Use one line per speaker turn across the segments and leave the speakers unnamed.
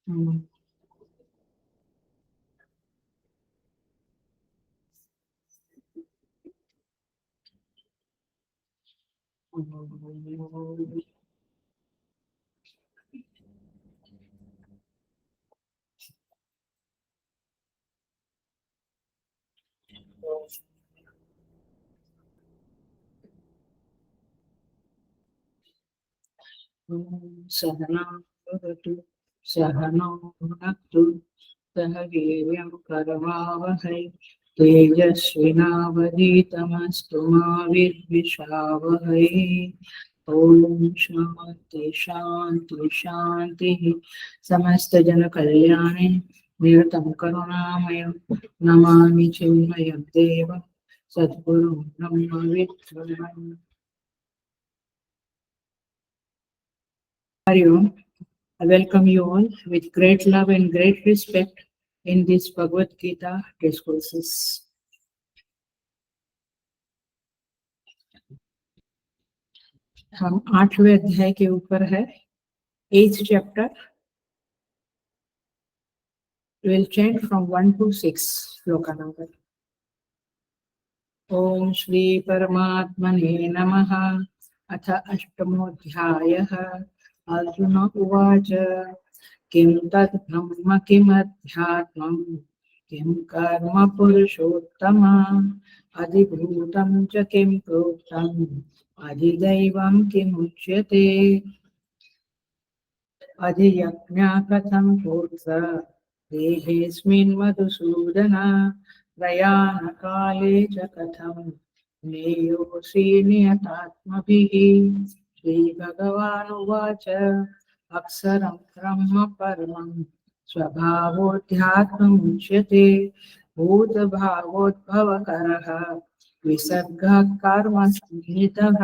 हम्म। सहना भवतु सहनौ भुनक्तु सह वीर्यं करवावहै तेजस्विनावधीतमस्तु मा विद्विषावहै। ओम शांति शांति शांति। समस्त जन कल्याणे निरतं करुणामयं नमामि चिन्मयं देव सद्गुरु ब्रह्म विद्वान्। Hari Om. I welcome you all with great love and great respect in this Bhagavad Gita discourses. हम 8वें अध्याय के ऊपर है, 8th chapter. We will chant from 1 to 6 shloka number. ओम श्री परमात्मने नमः। अथ अष्टमोऽध्यायः। अर्जुन उवाच किं तत् ब्रह्म किमध्यात्मम् किं कर्म पुरुषोत्तम अधिभूतं च किं प्रोक्तम् अधिदैवं किमुच्यते अधियज्ञः कथं प्रोक्त देहेऽस्मिन् मधुसूदन प्रयाणकाले च कथं ज्ञेयोऽसि नियतात्मभिः। श्रीभगवानुवाच अक्षरं ब्रह्म परमं स्वभावोऽध्यात्ममुच्यते भूतभावोद्भवकरः विसर्गः कर्मसंज्ञितः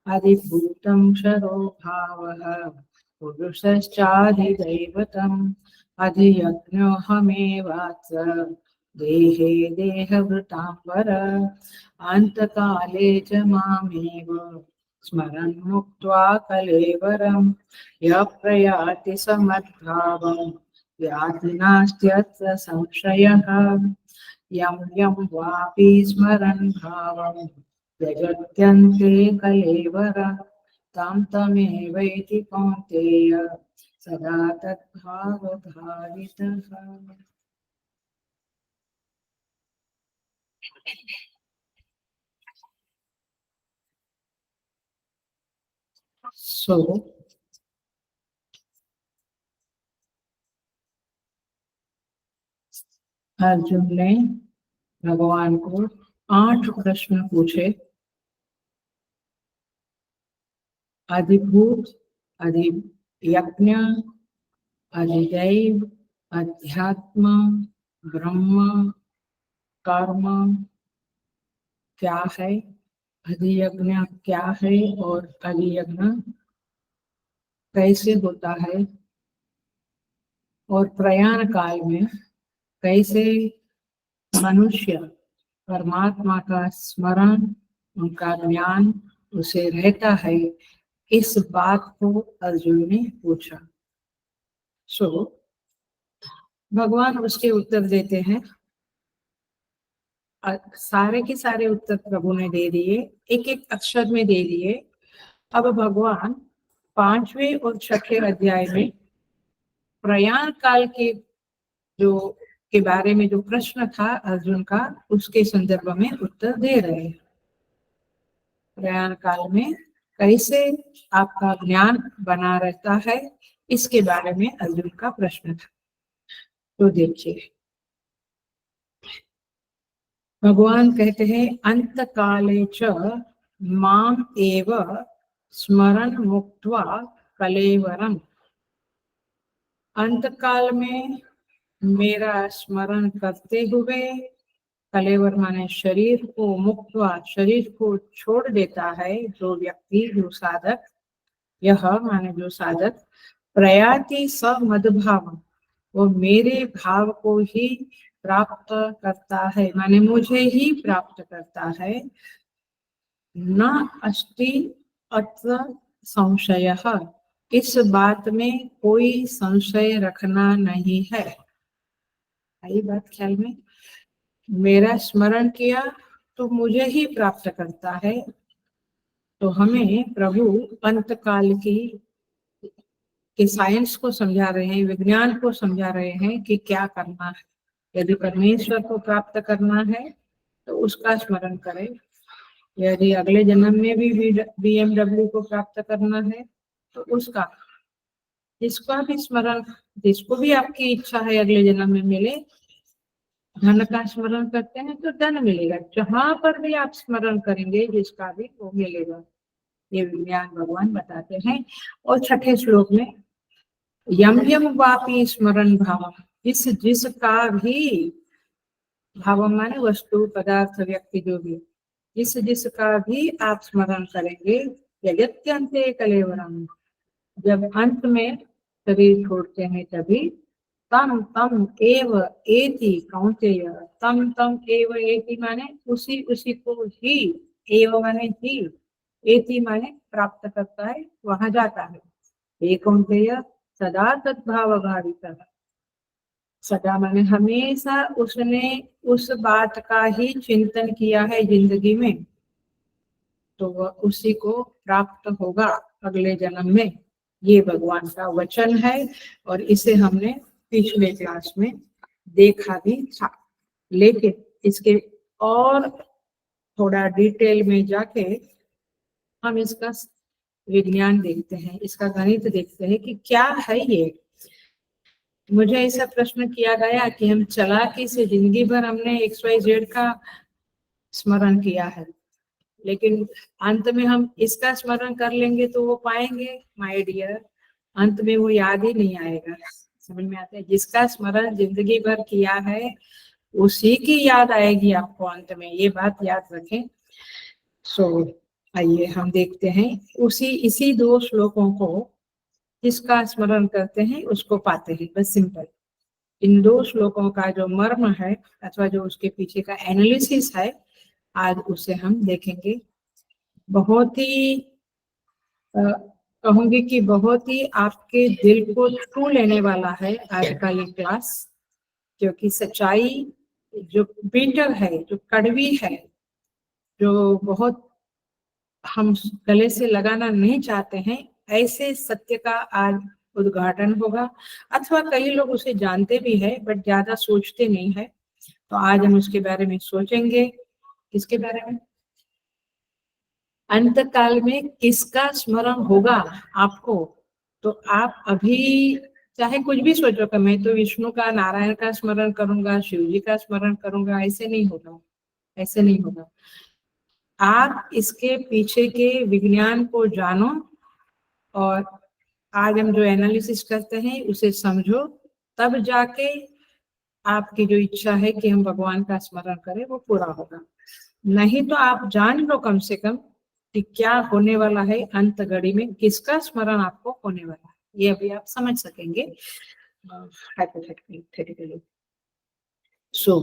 अधिभूतं क्षरो भावः पुरुषश्चाधिदैवतम् अधियज्ञोऽहमेवात्र देहे देहभृतां वर अन्तकाले च मामेव स्मरन् मुक्त्वा कलेवरं यः प्रयाति समद्भावं याति नास्त्यत्र संशयः। यं यं वापि स्मरन् भावं त्यजत्यन्ते कलेवर तं तमेवैति कौन्तेय सदा तद्भावधारितः। So अर्जुन ने भगवान को 8 प्रश्न पूछे। अधिभूत, अधियज्ञ, अधिदैव, अध्यात्म, ब्रह्म, कर्म क्या है, अधियज्ञ क्या है और अधियज्ञ कैसे होता है और प्रयाण काल में कैसे मनुष्य परमात्मा का स्मरण, उनका ज्ञान उसे रहता है, इस बात को अर्जुन ने पूछा। सो भगवान उसके उत्तर देते हैं। सारे के सारे उत्तर प्रभु ने दे दिए, एक एक अक्षर में दे दिए। अब भगवान 5वें और 6ठे अध्याय में प्रयाण काल के बारे में जो प्रश्न था अर्जुन का, उसके संदर्भ में उत्तर दे रहे हैं। प्रयाण काल में कैसे आपका ज्ञान बना रहता है, इसके बारे में अर्जुन का प्रश्न था। तो देखिए, भगवान कहते हैं अंत काले च माम एव स्मरण मुक्त्वा कलेवरम। अंत काल में मेरा स्मरण करते हुए, कलेवर माने शरीर को, मुक्त्वा शरीर को छोड़ देता है जो व्यक्ति, जो साधक, यह माने जो साधक प्रयाति स मद्भाव, वो मेरे भाव को ही प्राप्त करता है, माने मुझे ही प्राप्त करता है। न अस्ति अत्र संशयः, इस बात में कोई संशय रखना नहीं है। आई बात ख्याल में? मेरा स्मरण किया तो मुझे ही प्राप्त करता है। तो हमें प्रभु अंत काल की साइंस को समझा रहे हैं, विज्ञान को समझा रहे हैं कि क्या करना है। यदि परमेश्वर को प्राप्त करना है तो उसका स्मरण करें। यदि अगले जन्म में भी BMW को प्राप्त करना है तो उसका, जिसका भी स्मरण, जिसको भी आपकी इच्छा है अगले जन्म में मिले, धन का स्मरण करते हैं तो धन मिलेगा। जहां पर भी आप स्मरण करेंगे जिसका भी, वो मिलेगा। ये विज्ञान भगवान बताते हैं। और छठे श्लोक में यम यम वापी स्मरण भाव, जिस जिसका भी, भाव माने वस्तु, पदार्थ, व्यक्ति, जो भी, जिस जिसका भी आप स्मरण करेंगे, यज्ञत्यंते कलेवरम, जब अंत में शरीर छोड़ते हैं तभी, तम तम एव एति कौन्तेय, तम तम एव एति माने उसी उसी को ही, एव माने ही, एति माने प्राप्त करता है, वहां जाता है। ये कौन्तेय सदा तद्भाव भावितः, सदा माने हमेशा उसने उस बात का ही चिंतन किया है जिंदगी में, तो वह उसी को प्राप्त होगा अगले जन्म में। ये भगवान का वचन है और इसे हमने पिछले क्लास में देखा भी था। लेकिन इसके और थोड़ा डिटेल में जाके हम इसका विज्ञान देखते हैं, इसका गणित देखते हैं कि क्या है ये। मुझे ऐसा प्रश्न किया गया कि हम चालाकी से जिंदगी भर हमने XYZ का स्मरण किया है, लेकिन अंत में हम इसका स्मरण कर लेंगे तो वो पाएंगे, माय डियर, अंत में वो याद ही नहीं आएगा। समझ में आता है? जिसका स्मरण जिंदगी भर किया है उसी की याद आएगी आपको अंत में, ये बात याद रखें। सो आइए हम देखते हैं इसी 2 श्लोकों को, जिसका स्मरण करते हैं उसको पाते हैं, बस सिंपल। इन 2 श्लोकों का जो मर्म है अथवा जो उसके पीछे का एनालिसिस है, आज उसे हम देखेंगे। बहुत ही कहूंगी कि बहुत ही आपके दिल को छू लेने वाला है आज का ये क्लास, क्योंकि सच्चाई जो बिटर है, जो कड़वी है, जो बहुत हम गले से लगाना नहीं चाहते हैं, ऐसे सत्य का आज उद्घाटन होगा। अथवा कई लोग उसे जानते भी है बट ज्यादा सोचते नहीं है, तो आज हम उसके बारे में सोचेंगे। किसके बारे में? अंत काल में किसका स्मरण होगा आपको। तो आप अभी चाहे कुछ भी सोचो कि मैं तो विष्णु का, नारायण का स्मरण करूंगा, शिव जी का स्मरण करूंगा, ऐसे नहीं होगा, ऐसे नहीं होगा। आप इसके पीछे के विज्ञान को जानो और आज हम जो एनालिसिस करते हैं उसे समझो, तब जाके आपकी जो इच्छा है कि हम भगवान का स्मरण करें वो पूरा होगा। नहीं तो आप जान लो कम से कम कि क्या होने वाला है अंत घड़ी में, किसका स्मरण आपको होने वाला है, ये अभी आप समझ सकेंगे हाइपोथेटिकली। सो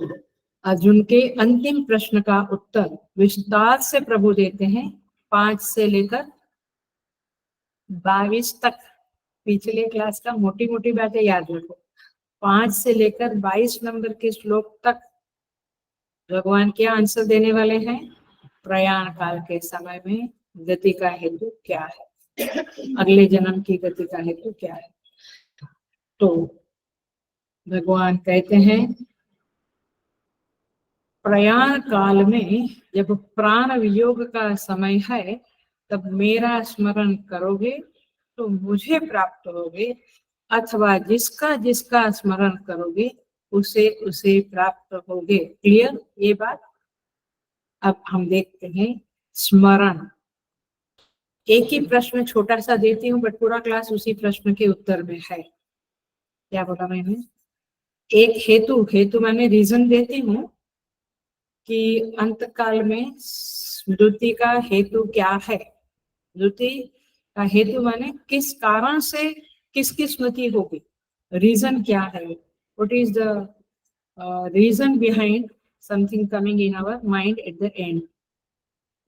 अर्जुन के अंतिम प्रश्न का उत्तर विस्तार से प्रभु देते हैं 5 से लेकर 22 तक। पिछले क्लास का मोटी मोटी बातें याद रखो। 5 से लेकर 22 नंबर के श्लोक तक भगवान क्या आंसर देने वाले हैं। प्रयाण काल के समय में गति का हेतु क्या है, अगले जन्म की गति का हेतु क्या है। तो भगवान कहते हैं प्रयाण काल में जब प्राण वियोग का समय है, तब मेरा स्मरण करोगे तो मुझे प्राप्त होगे, अथवा जिसका जिसका स्मरण करोगे उसे उसे प्राप्त होगे। क्लियर ये बात? अब हम देखते हैं स्मरण। एक ही प्रश्न छोटा सा देती हूँ बट पूरा क्लास उसी प्रश्न के उत्तर में है। क्या बोला मैंने? एक हेतु मैंने रीजन देती हूँ कि अंत काल में स्मृति का हेतु क्या है। स्मृति का हेतु माने किस कारण से किसकी स्मृति होगी, रीजन क्या है, what is the reason behind something coming in our mind at the end.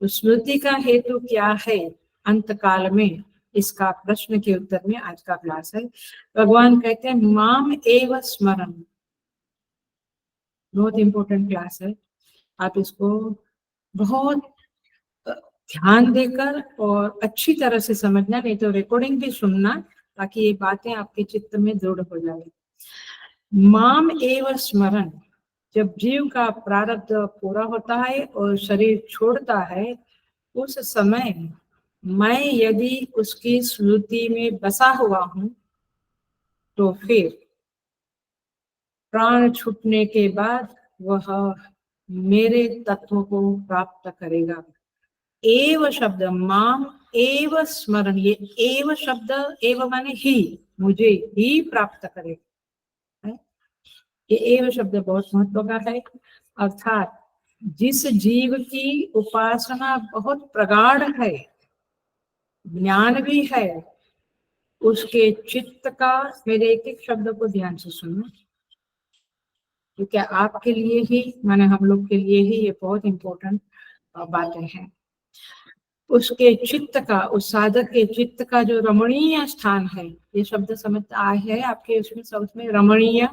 तो स्मृति का हेतु क्या है अंत काल में, इसका प्रश्न के उत्तर में आज का क्लास है। भगवान कहते हैं माम एव स्मरण, बहुत इंपॉर्टेंट क्लास है। आप इसको बहुत ध्यान देकर और अच्छी तरह से समझना, नहीं तो रिकॉर्डिंग भी सुनना, ताकि ये बातें आपके चित्त में दृढ़ हो जाए। माम एव स्मरण, जब जीव का प्रारब्ध पूरा होता है और शरीर छोड़ता है, उस समय मैं यदि उसकी स्मृति में बसा हुआ हूं, तो फिर प्राण छूटने के बाद वह मेरे तत्व को प्राप्त करेगा। एव शब्द, माम एव स्मरण, ये एव शब्द, एव माने ही, मुझे ही प्राप्त करेगा। ये एव शब्द बहुत महत्व का है। अर्थात जिस जीव की उपासना बहुत प्रगाढ़ है, ज्ञान भी है, उसके चित्त का, मेरे एक एक शब्द को ध्यान से सुनो, क्योंकि आपके लिए ही, माने हम लोग के लिए ही ये बहुत इंपॉर्टेंट बातें हैं। उसके चित्त का, उस साधक के चित्त का जो रमणीय स्थान है, ये शब्द समझ आए है आपके उसमें, सब उसमें रमणीय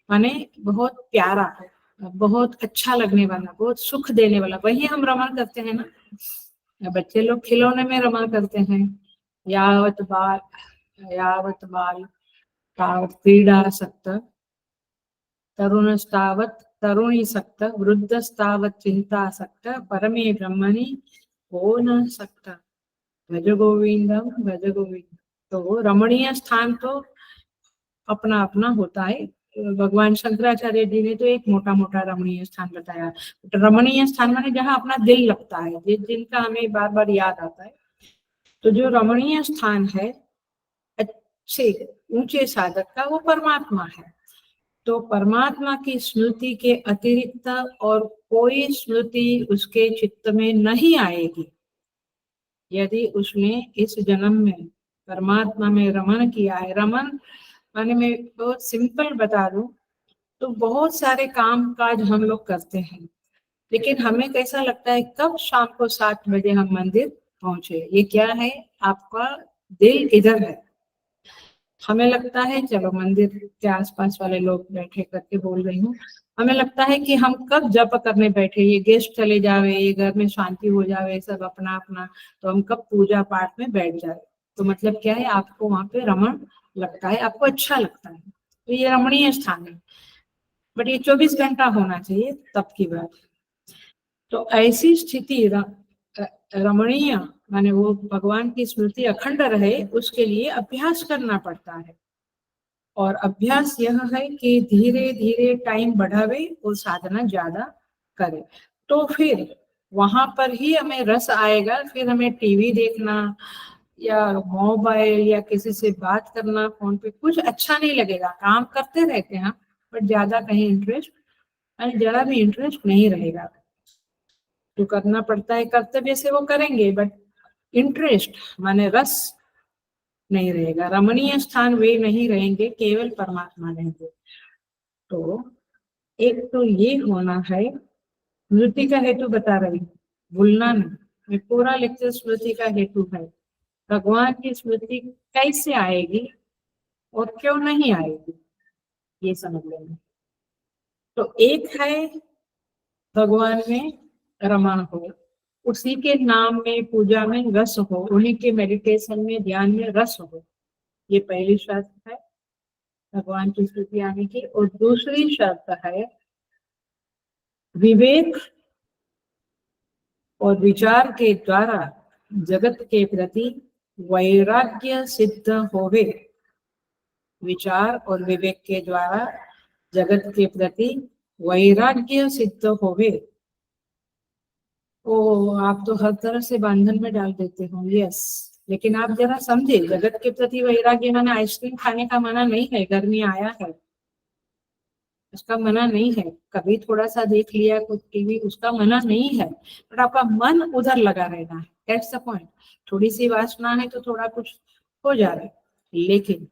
माने बहुत प्यारा, बहुत अच्छा लगने वाला, बहुत सुख देने वाला, वही हम रमण करते हैं ना। बच्चे लोग खिलौने में रमण करते हैं। यावत बाल तावत क्रीडासक्त, तरुणस्तावत् तरुणीसक्त, वृद्धस्तावत् चिंतासक्त, परमे ब्रह्मणि को न सकता। भज गोविंदम भज गोविंद। तो रमणीय स्थान तो अपना अपना होता है। भगवान शंकराचार्य जी ने तो एक मोटा मोटा रमणीय स्थान बताया। रमणीय स्थान माने जहाँ अपना दिल लगता है, जिनका हमें बार बार याद आता है। तो जो रमणीय स्थान है अच्छे ऊंचे साधक का, वो परमात्मा है। तो परमात्मा की स्मृति के अतिरिक्त और कोई स्मृति उसके चित्त में नहीं आएगी यदि उसने इस जन्म में परमात्मा में रमण किया है। रमन माने मैं बहुत सिंपल बता दूं तो बहुत सारे काम काज हम लोग करते हैं, लेकिन हमें कैसा लगता है कब शाम को 7 बजे हम मंदिर पहुंचे। ये क्या है? आपका दिल इधर है। हमें लगता है चलो मंदिर के आसपास वाले लोग बैठे करके बोल रही हूँ, हमें लगता है कि हम कब जप करने बैठे, ये गेस्ट चले जावे, ये घर में शांति हो जावे, सब अपना अपना, तो हम कब पूजा पाठ में बैठ जाए। तो मतलब क्या है, आपको वहां पे रमण लगता है, आपको अच्छा लगता है, तो ये रमणीय स्थान है। बट ये 24 घंटा होना चाहिए तब की बात। तो ऐसी स्थिति रमणीय माने वो भगवान की स्मृति अखंड रहे, उसके लिए अभ्यास करना पड़ता है। और अभ्यास यह है कि धीरे धीरे टाइम बढ़ावे और साधना ज्यादा करे, तो फिर वहां पर ही हमें रस आएगा। फिर हमें टीवी देखना या मोबाइल या किसी से बात करना फोन पे कुछ अच्छा नहीं लगेगा। काम करते रहते हैं बट ज्यादा कहीं इंटरेस्ट, जरा भी इंटरेस्ट नहीं रहेगा। जो करना पड़ता है कर्तव्य से वो करेंगे, बट इंटरेस्ट माने रस नहीं रहेगा। रमणीय स्थान वे नहीं रहेंगे, केवल परमात्मा रहेंगे। तो एक तो ये होना है। स्मृति का हेतु बता रही हूँ, भूलना नहीं। मैं पूरा लेक्चर स्मृति का हेतु है। भगवान की स्मृति कैसे आएगी और क्यों नहीं आएगी, ये समझ लेना। तो एक है भगवान में रमण हो, उसी के नाम में पूजा में रस हो, उन्हीं के मेडिटेशन में ध्यान में रस हो, ये पहली शर्त है भगवान की स्मृति आने की। और दूसरी शर्त है विवेक और विचार के द्वारा जगत के प्रति वैराग्य सिद्ध होवे। विचार और विवेक के द्वारा जगत के प्रति वैराग्य सिद्ध होवे। ओ, आप तो हर तरह से बंधन में डाल देते हो, यस, लेकिन आप जरा समझे, जगत के प्रति वैराग्य माना आइसक्रीम खाने का मना नहीं है, गर्मी आया है उसका मना नहीं है, कभी थोड़ा सा देख लिया कुछ टीवी, उसका मना नहीं है, पर आपका मन उधर लगा रहना है। That's the point. थोड़ी सी वासना है तो थोड़ा कुछ हो जा रहा है, लेकिन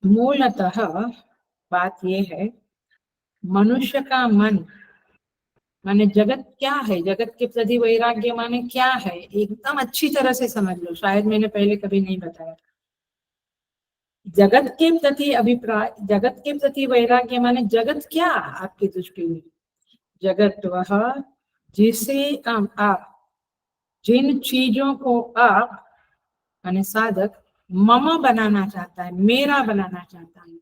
मूलतः बात यह है, मनुष्य का मन माने जगत क्या है, जगत के प्रति वैराग्य माने क्या है, एकदम अच्छी तरह से समझ लो, शायद मैंने पहले कभी नहीं बताया। जगत के प्रति अभिप्राय, जगत के प्रति वैराग्य माने जगत क्या आपकी दृष्टि में? जगत वह जिसे आप जिन चीजों को आप माने साधक मम बनाना चाहता है, मेरा बनाना चाहता है।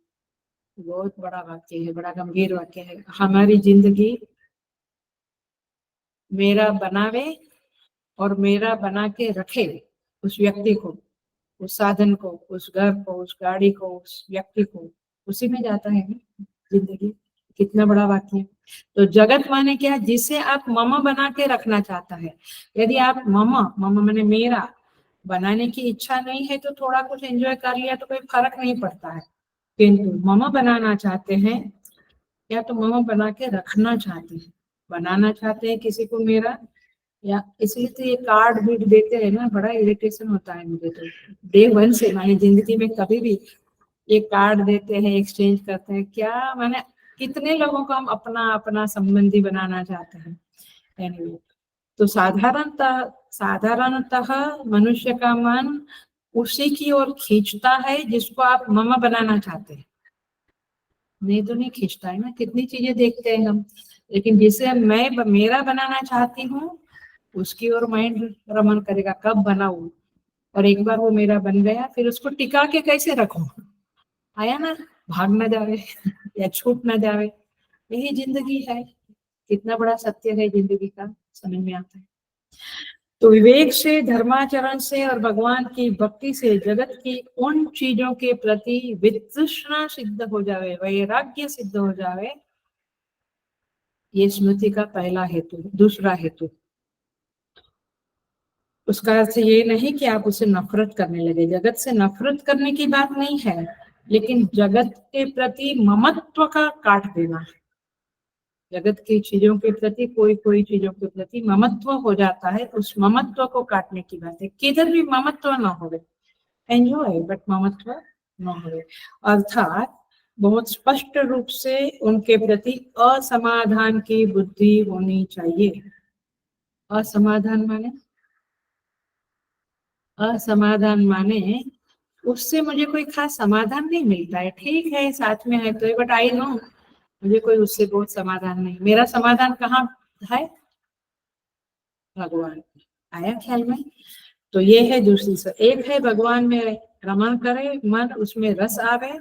बहुत बड़ा वाक्य है, बड़ा गंभीर वाक्य है। हमारी जिंदगी मेरा बनावे और मेरा बना के रखे उस व्यक्ति को, उस साधन को, उस घर को, उस गाड़ी को, उस व्यक्ति को, उसी में जाता है ना जिंदगी। कितना बड़ा वाक्य है। तो जगत माने क्या, जिसे आप मम बना के रखना चाहता है। यदि आप मम, मम माने मेरा बनाने की इच्छा नहीं है तो थोड़ा कुछ एंजॉय कर लिया तो कोई फर्क नहीं पड़ता है, किंतु मम बनाना चाहते हैं या तो मम बना के रखना चाहते हैं, बनाना चाहते हैं किसी को मेरा, या इसलिए तो ये कार्ड भी देते हैं ना, बड़ा इरिटेशन होता है मुझे तो डे वन से। माने जिंदगी में कभी भी ये कार्ड देते हैं, एक्सचेंज करते हैं, क्या माने कितने लोगों को हम अपना अपना संबंधी बनाना चाहते हैं। anyway, तो साधारणतः मनुष्य का मन उसी की ओर खींचता है जिसको आप मम बनाना चाहते हैं। नहीं तो नहीं खींचता है ना, कितनी चीजें देखते हैं हम, लेकिन जिसे मैं मेरा बनाना चाहती हूँ उसकी ओर माइंड रमन करेगा, कब बनाऊं, और एक बार वो मेरा बन गया फिर उसको टिका के कैसे रखूं, आया ना, भाग ना जावे या छूट ना जावे। यही जिंदगी है। कितना बड़ा सत्य है जिंदगी का, समझ में आता है। तो विवेक से, धर्माचरण से और भगवान की भक्ति से जगत की उन चीजों के प्रति वितृष्णा सिद्ध हो जावे, वैराग्य सिद्ध हो जावे, ये स्मृति का पहला हेतु। दूसरा हेतु, उसका अर्थ ये नहीं कि आप उसे नफरत करने लगे, जगत से नफरत करने की बात नहीं है, लेकिन जगत के प्रति ममत्व का काट देना। जगत की चीजों के प्रति, कोई कोई चीजों के प्रति ममत्व हो जाता है, उस ममत्व को काटने की बात है। किधर भी ममत्व ना हो, एंजॉय बट ममत्व न हो। अर्थात बहुत स्पष्ट रूप से उनके प्रति असमाधान की बुद्धि होनी चाहिए। असमाधान माने, असमाधान माने उससे मुझे कोई खास समाधान नहीं मिलता है, ठीक है साथ में है तो, बट आई नो मुझे कोई उससे बहुत समाधान नहीं। मेरा समाधान कहाँ है? भगवान। आया ख्याल में? तो ये है दूसरी से, एक है भगवान में रमन करे मन, उसमें रस आवे,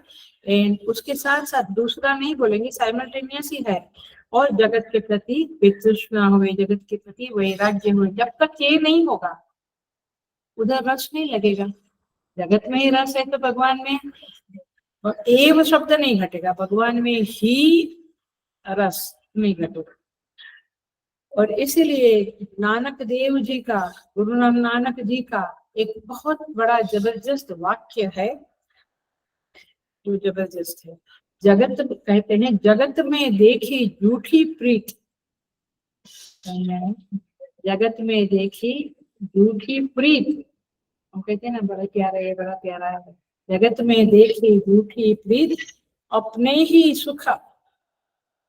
एंड उसके साथ साथ दूसरा नहीं बोलेंगे, साइमल्टेनियस ही है, और जगत के प्रति वितृष्णा हुए, जगत के प्रति वैराग्य हुए। जब तक ये नहीं होगा उधर रस नहीं लगेगा। जगत में ही रस है तो भगवान में, और एव शब्द नहीं घटेगा, भगवान में ही रस नहीं घटेगा। और इसीलिए नानक देव जी का, गुरु नानक जी का एक बहुत बड़ा जबरदस्त वाक्य है, जो जबरदस्त है। जगत कहते हैं, जगत में देखी झूठी प्रीत, जगत में देखी झूठी प्रीत, हम कहते हैं ना बड़ा प्यारा है, बड़ा प्यारा है। जगत में देखी झूठी प्रीत, अपने ही सुख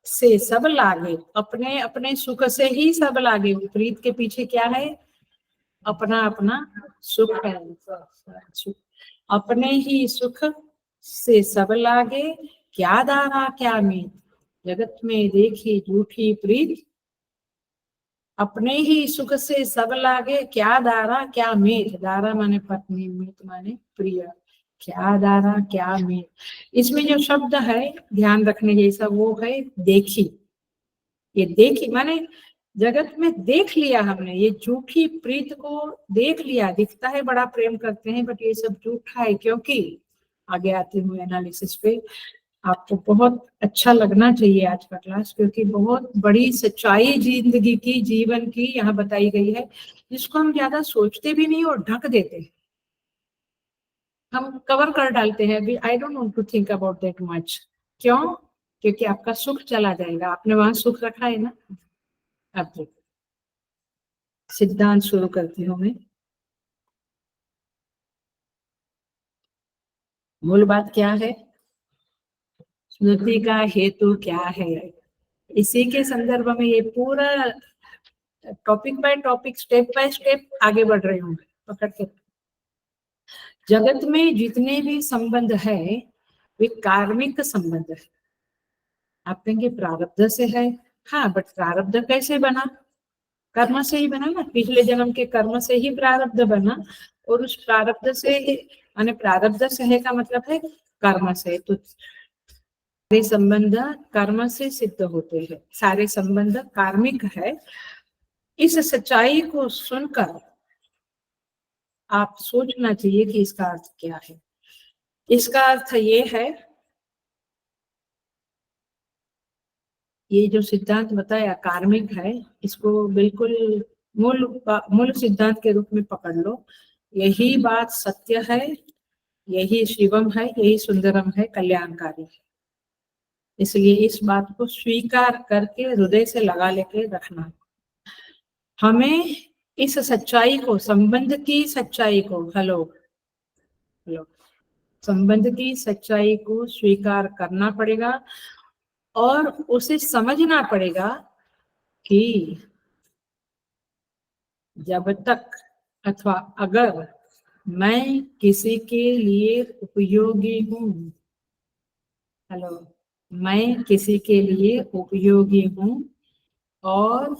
से सब लागे, अपने अपने सुख से ही सब लागे। प्रीत के पीछे क्या है? अपना अपना सुख है। अपने ही सुख से सब लागे, क्या दारा क्या मीत, जगत में देखी झूठी प्रीत, अपने ही सुख से सब लागे, क्या दारा क्या मीत, दारा माने पत्नी, मीत माने प्रिय, क्या दारा क्या मीत। इसमें जो शब्द है ध्यान रखने जैसा वो है देखी। ये देखी माने जगत में देख लिया हमने, ये झूठी प्रीत को देख लिया। दिखता है बड़ा प्रेम करते हैं बट ये सब झूठा है, क्योंकि आगे आती हूँ एनालिसिस पे। आपको बहुत अच्छा लगना चाहिए आज का क्लास, क्योंकि बहुत बड़ी सच्चाई जिंदगी की, जीवन की यहाँ बताई गई है, जिसको हम ज्यादा सोचते भी नहीं और ढक देते हैं, हम कवर कर डालते हैं। अभी I don't want to think about that much. क्यों? क्योंकि आपका सुख चला जाएगा, आपने वहां सुख रखा है ना। अब देखो, सिद्धांत शुरू करती हूँ मैं। मूल बात क्या है? स्मृति का हेतु क्या है? इसी के संदर्भ में ये पूरा topic by topic, step by step आगे बढ़ रही हूँ पकड़ के। जगत में जितने भी संबंध है वे कार्मिक संबंध है। आप कहेंगे प्रारब्ध से है, हाँ, बट प्रारब्ध कैसे बना? कर्म से ही बना ना, पिछले जन्म के कर्म से ही प्रारब्ध बना, और उस प्रारब्ध से, माने प्रारब्ध से है का मतलब है कर्म से। तो सारे संबंध कर्म से सिद्ध होते हैं, सारे संबंध कार्मिक है। इस सच्चाई को सुनकर आप सोचना चाहिए कि इसका अर्थ क्या है। इसका अर्थ ये है, ये जो सिद्धांत बताया कार्मिक है, इसको बिल्कुल मूल सिद्धांत के रूप में पकड़ लो। यही बात सत्य है, यही शिवम है, यही सुंदरम है, कल्याणकारी है। इसलिए इस बात को स्वीकार करके हृदय से लगा लेके रखना। हमें इस सच्चाई को, संबंध की सच्चाई को, हेलो, संबंध की सच्चाई को स्वीकार करना पड़ेगा और उसे समझना पड़ेगा कि जब तक अथवा अगर मैं किसी के लिए उपयोगी हूँ, हेलो, मैं किसी के लिए उपयोगी हूँ और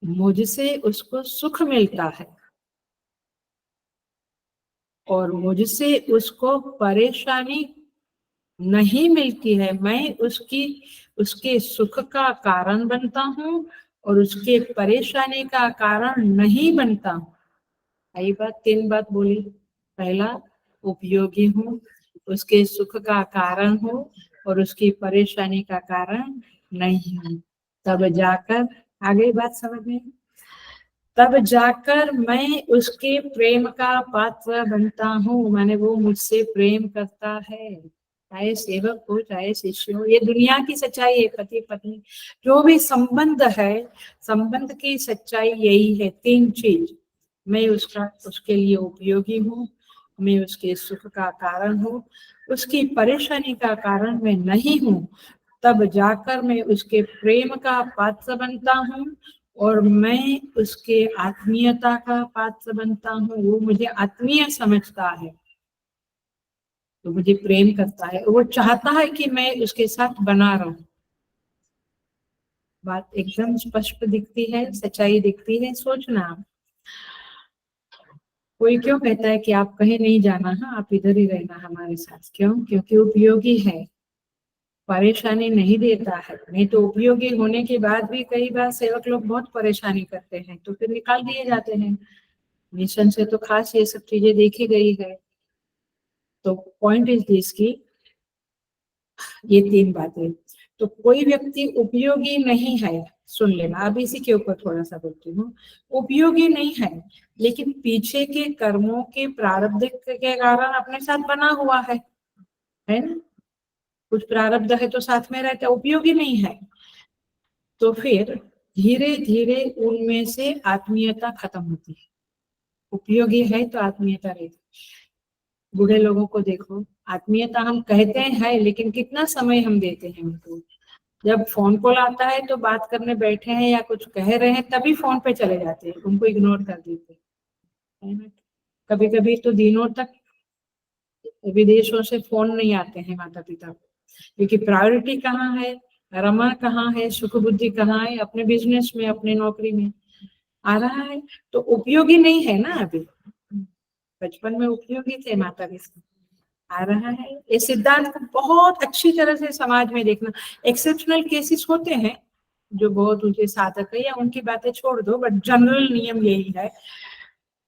मुझसे उसको सुख मिलता है और मुझसे उसको परेशानी नहीं मिलती है, मैं उसके सुख का कारण बनता हूँ और उसके परेशानी का कारण नहीं बनता हूँ। यही बात, 3 बात बोली। पहला, उपयोगी हूँ, उसके सुख का कारण हूँ और उसकी परेशानी का कारण नहीं हूँ। तब जाकर आगे बात समझ में, तब जाकर मैं उसके प्रेम का पात्र बनता हूँ, माने वो मुझसे प्रेम करता है, चाहे सेवक हो चाहे शिष्य हो। ये दुनिया की सच्चाई है, पति पत्नी जो भी संबंध है, संबंध की सच्चाई यही है, 3 चीज। मैं उसके लिए उपयोगी हूँ, मैं उसके सुख का कारण हूँ, उसकी परेशानी का कारण मैं नहीं हूँ। तब जाकर मैं उसके प्रेम का पात्र बनता हूँ और मैं उसके आत्मीयता का पात्र बनता हूँ। वो मुझे आत्मीय समझता है तो मुझे प्रेम करता है, वो चाहता है कि मैं उसके साथ बना रहूं। बात एकदम स्पष्ट दिखती है, सच्चाई दिखती है। सोचना, कोई क्यों कहता है कि आप कहीं नहीं जाना, हाँ आप इधर ही रहना हमारे साथ? क्यों? क्योंकि उपयोगी है, परेशानी नहीं देता है। नहीं तो उपयोगी होने के बाद भी कई बार सेवक लोग बहुत परेशानी करते हैं तो फिर निकाल दिए जाते हैं। मिशन से तो खास ये सब चीजें देखी गई है। तो पॉइंट इज दिस की ये 3 बातें। तो कोई व्यक्ति उपयोगी नहीं है, सुन लेना, अब इसी के ऊपर थोड़ा सा बोलती हूँ। उपयोगी नहीं है लेकिन पीछे के कर्मों के प्रारब्ध के कारण अपने साथ बना हुआ है ना? कुछ प्रारब्ध है तो साथ में रहता है, उपयोगी नहीं है। तो फिर धीरे धीरे उनमें से आत्मीयता खत्म होती है। उपयोगी है तो आत्मीयता रहती है। बूढ़े लोगों को देखो, आत्मीयता हम कहते हैं लेकिन कितना समय हम देते हैं उनको। जब फोन कॉल आता है तो बात करने बैठे हैं या कुछ कह रहे हैं तभी फोन पे चले जाते हैं, उनको इग्नोर कर देते हैं। कभी कभी तो दिनों तक विदेशों से फोन नहीं आते हैं माता पिता को, क्योंकि प्रायोरिटी कहाँ है, रमा कहाँ है, सुख बुद्धि कहाँ है, अपने बिजनेस में, अपने नौकरी में आ रहा है। तो उपयोगी नहीं है ना अभी। बचपन में उपयोगी थे माता पिता, आ रहा है। ये सिद्धांत को बहुत अच्छी तरह से समाज में देखना। एक्सेप्शनल केसेस होते हैं जो बहुत ऊंचे साधक है या उनकी बातें छोड़ दो, बट जनरल नियम यही है।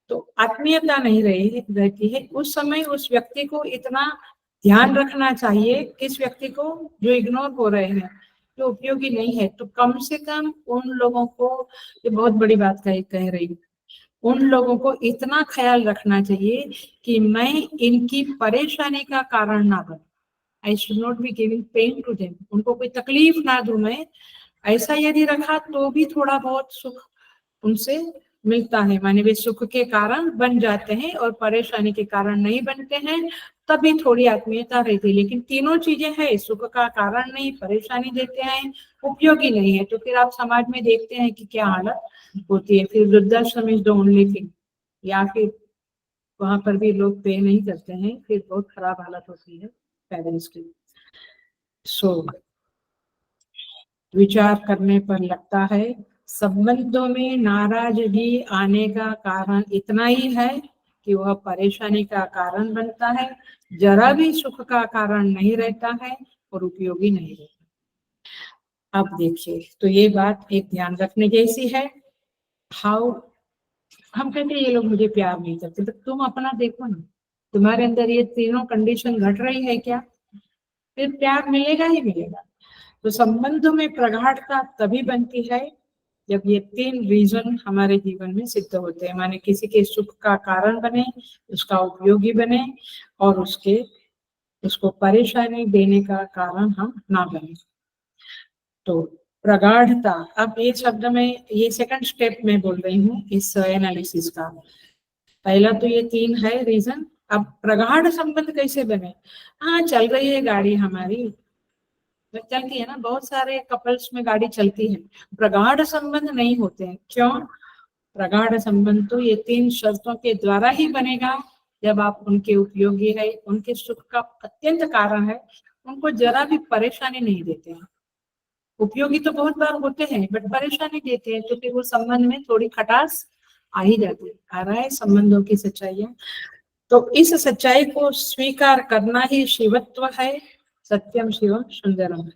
तो आत्मीयता नहीं रहती है उस समय। उस व्यक्ति को इतना ध्यान रखना चाहिए, किस व्यक्ति को, जो इग्नोर हो रहे हैं, जो उपयोगी नहीं है, तो कम से कम उन लोगों को, ये बहुत बड़ी बात कह रही हूँ, उन लोगों को इतना ख्याल रखना चाहिए कि मैं इनकी परेशानी का कारण ना बनूं। I should not be giving pain to them, उनको कोई तकलीफ ना दूं मैं। ऐसा यदि रखा तो भी थोड़ा बहुत सुख उनसे मिलता है, माने वे सुख के कारण बन जाते हैं और परेशानी के कारण नहीं बनते हैं। तभी थोड़ी आत्मीयता रहती है। लेकिन तीनों चीजें हैं, सुख का कारण नहीं, परेशानी देते हैं, उपयोगी नहीं है, तो फिर आप समाज में देखते हैं कि क्या हालत होती है। फिर वृद्धाश्रम इज द ओनली थिंग, या फिर वहां पर भी लोग पे नहीं करते हैं, फिर बहुत खराब हालत होती है पेरेंट्स की। सो विचार करने पर लगता है संबंधों में नाराजगी आने का कारण इतना ही है कि वह परेशानी का कारण बनता है, जरा भी सुख का कारण नहीं रहता है और उपयोगी नहीं रहता। अब देखिए, तो ये बात एक ध्यान रखने जैसी है। हाउ हम कहते हैं ये लोग मुझे प्यार नहीं करते, तो तुम अपना देखो ना, तुम्हारे अंदर ये तीनों कंडीशन घट रही है क्या, फिर प्यार मिलेगा ही मिलेगा। तो संबंधों में प्रगाढ़ता तभी बनती है जब ये तीन रीजन हमारे जीवन में सिद्ध होते हैं, माने किसी के सुख का कारण बने, उसका उपयोगी बने, और उसको परेशानी देने का कारण हम ना बने। तो प्रगाढ़ता, अब ये शब्द में ये सेकंड स्टेप में बोल रही हूँ इस एनालिसिस का। पहला तो ये तीन है रीजन। अब प्रगाढ़ संबंध कैसे बने? हाँ, चल रही है गाड़ी हमारी, चलती है ना, बहुत सारे कपल्स में गाड़ी चलती है, प्रगाढ़ संबंध नहीं होते हैं। क्यों? प्रगाढ़ संबंध तो ये तीन शर्तों के द्वारा ही बनेगा, जब आप उनके उपयोगी है, उनके सुख का अत्यंत कारण है, उनको जरा भी परेशानी नहीं देते हैं। उपयोगी तो बहुत बार होते हैं बट परेशानी देते हैं, तो फिर वो संबंध में थोड़ी खटास आ ही जाती है। आ रहा है संबंधों की सच्चाइयां। तो इस सच्चाई को स्वीकार करना ही शिवत्व है, सत्यम शिवम सुंदरम है।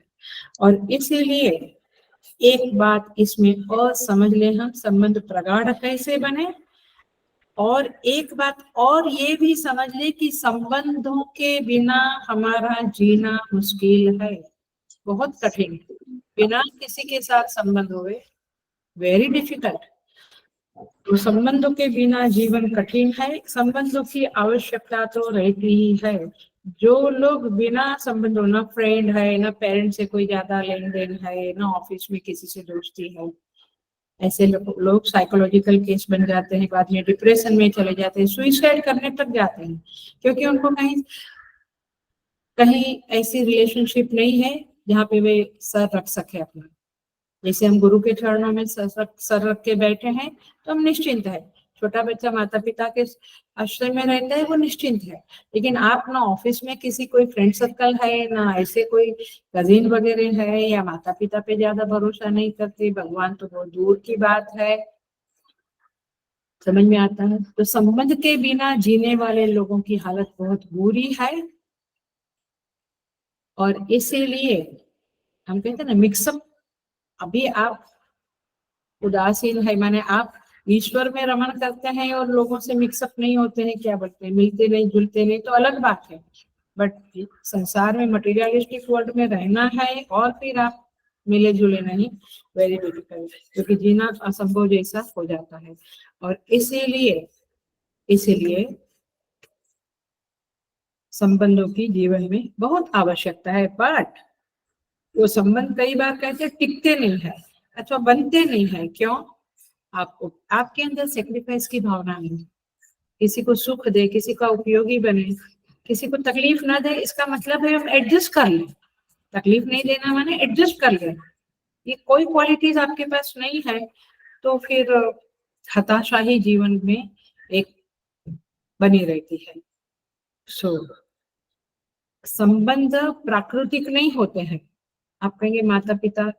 और इसीलिए एक बात इसमें और समझ ले हम, संबंध प्रगाढ़ कैसे बने, और एक बात और ये भी समझ ले कि संबंधों के बिना हमारा जीना मुश्किल है, बहुत कठिन। बिना किसी के साथ संबंध हुए वेरी डिफिकल्ट। तो संबंधों के बिना जीवन कठिन है, संबंधों की आवश्यकता तो रहती ही है। जो लोग बिना संबंधों, ना फ्रेंड है, ना पेरेंट से कोई ज्यादा लेन देन है, ना ऑफिस में किसी से दोस्ती है, ऐसे लोग साइकोलॉजिकल केस बन जाते हैं, बाद में डिप्रेशन में चले जाते हैं, सुइसाइड करने तक जाते हैं, क्योंकि उनको कहीं कहीं ऐसी रिलेशनशिप नहीं है जहाँ पे वे सर रख सके अपना। जैसे हम गुरु के चरणों में सर रख के बैठे हैं तो हम निश्चिंत है। छोटा बच्चा माता पिता के आश्रय में रहता है, वो निश्चिंत है। लेकिन आप ना ऑफिस में किसी कोई फ्रेंड सर्कल है, ना ऐसे कोई कजिन वगैरह है, या माता पिता पे ज्यादा भरोसा नहीं करते, भगवान तो बहुत दूर की बात है। समझ में आता है? तो संबंध के बिना जीने वाले लोगों की हालत बहुत बुरी है। और इसीलिए हम कहते हैं ना, मिक्सअप। अभी आप उदासीन है, माने आप ईश्वर में रमण करते हैं और लोगों से मिक्सअप नहीं होते हैं, क्या बोलते हैं, मिलते नहीं जुलते नहीं, तो अलग बात है। बट संसार में मटेरियलिस्टिक वर्ल्ड में रहना है और फिर आप मिले जुले नहीं, वेरी डिफिकल्ट, क्योंकि जीना असंभव जैसा हो जाता है। और इसीलिए संबंधों की जीवन में बहुत आवश्यकता है। बट वो संबंध कई बार कहते टिकते नहीं है, अथवा बनते नहीं है। क्यों? आपको आपके अंदर सेक्रीफाइस की भावना नहीं, किसी को सुख दे, किसी का उपयोगी बने, किसी को तकलीफ ना दे, इसका मतलब है हम एडजस्ट कर लें। तकलीफ नहीं देना माने एडजस्ट कर लें। ये कोई क्वालिटीज आपके पास नहीं है, तो फिर हताशा ही जीवन में एक बनी रहती है। सो संबंध प्राकृतिक नहीं होते हैं। आप कहेंगे माता पिता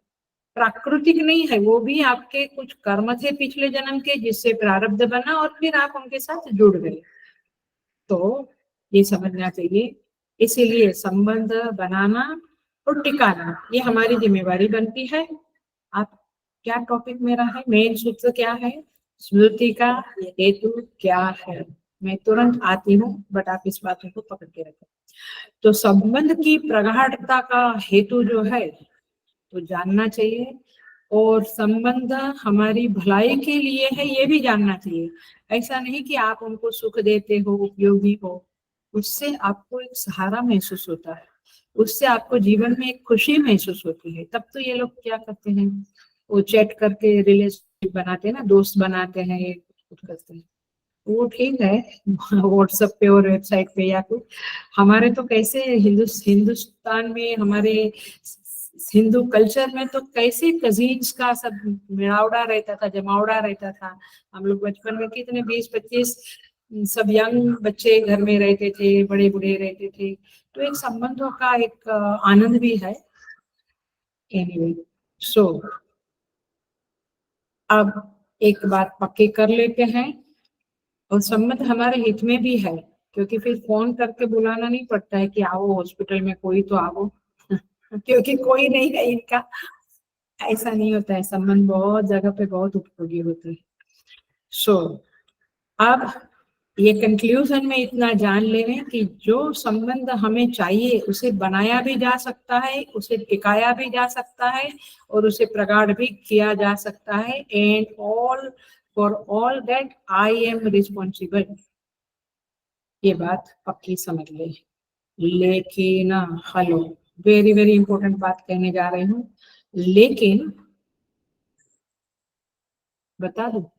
प्राकृतिक नहीं है, वो भी आपके कुछ कर्म थे पिछले जन्म के, जिससे प्रारब्ध बना और फिर आप उनके साथ जुड़ गए। तो ये समझना चाहिए। इसीलिए संबंध बनाना और टिकाना ये हमारी जिम्मेवारी बनती है। आप क्या टॉपिक मेरा है, मेन सूत्र क्या है, स्मृति का हेतु क्या है? मैं तुरंत आती हूँ, बट आप इस बात को पकड़ के रखें। तो संबंध की प्रगाढ़ता का हेतु जो है तो जानना चाहिए, और संबंध हमारी भलाई के लिए है ये भी जानना चाहिए। ऐसा नहीं कि आप उनको सुख देते हो, उपयोगी हो, उससे आपको एक सहारा महसूस होता है, उससे आपको जीवन में एक खुशी महसूस होती है। तब तो ये लोग क्या करते हैं, वो चैट करके रिलेशनशिप बनाते हैं ना, दोस्त बनाते हैं, कुछ करते हैं। वो ठीक है व्हाट्सएप पे और वेबसाइट पे या कुछ। हमारे तो कैसे हिंदुस्तान में, हमारे हिंदू कल्चर में तो कैसे कजिन्स का सब मिलावड़ा रहता था, जमावड़ा रहता था। हम लोग बचपन में कितने 20-25 सब यंग बच्चे घर में रहते थे, बड़े बूढ़े रहते थे, तो एक संबंधों का एक आनंद भी है। एनीवे, सो अब एक बात पक्की कर लेते हैं, और संबंध हमारे हित में भी है, क्योंकि फिर फोन करके बुलाना नहीं पड़ता है कि आओ हॉस्पिटल में, कोई तो आओ क्योंकि कोई नहीं है इनका, ऐसा नहीं होता है। संबंध बहुत जगह पे बहुत उपयोगी होते हैं। सो अब ये कंक्लूजन में इतना जान ले रहे हैं कि जो संबंध हमें चाहिए उसे बनाया भी जा सकता है, उसे टिकाया भी जा सकता है, और उसे प्रगाढ़ भी किया जा सकता है। And all for all that I am responsible. ये बात पक्की समझ ले। लेकिन हेलो, वेरी वेरी इंपॉर्टेंट बात कहने जा रही हूँ। लेकिन बता दो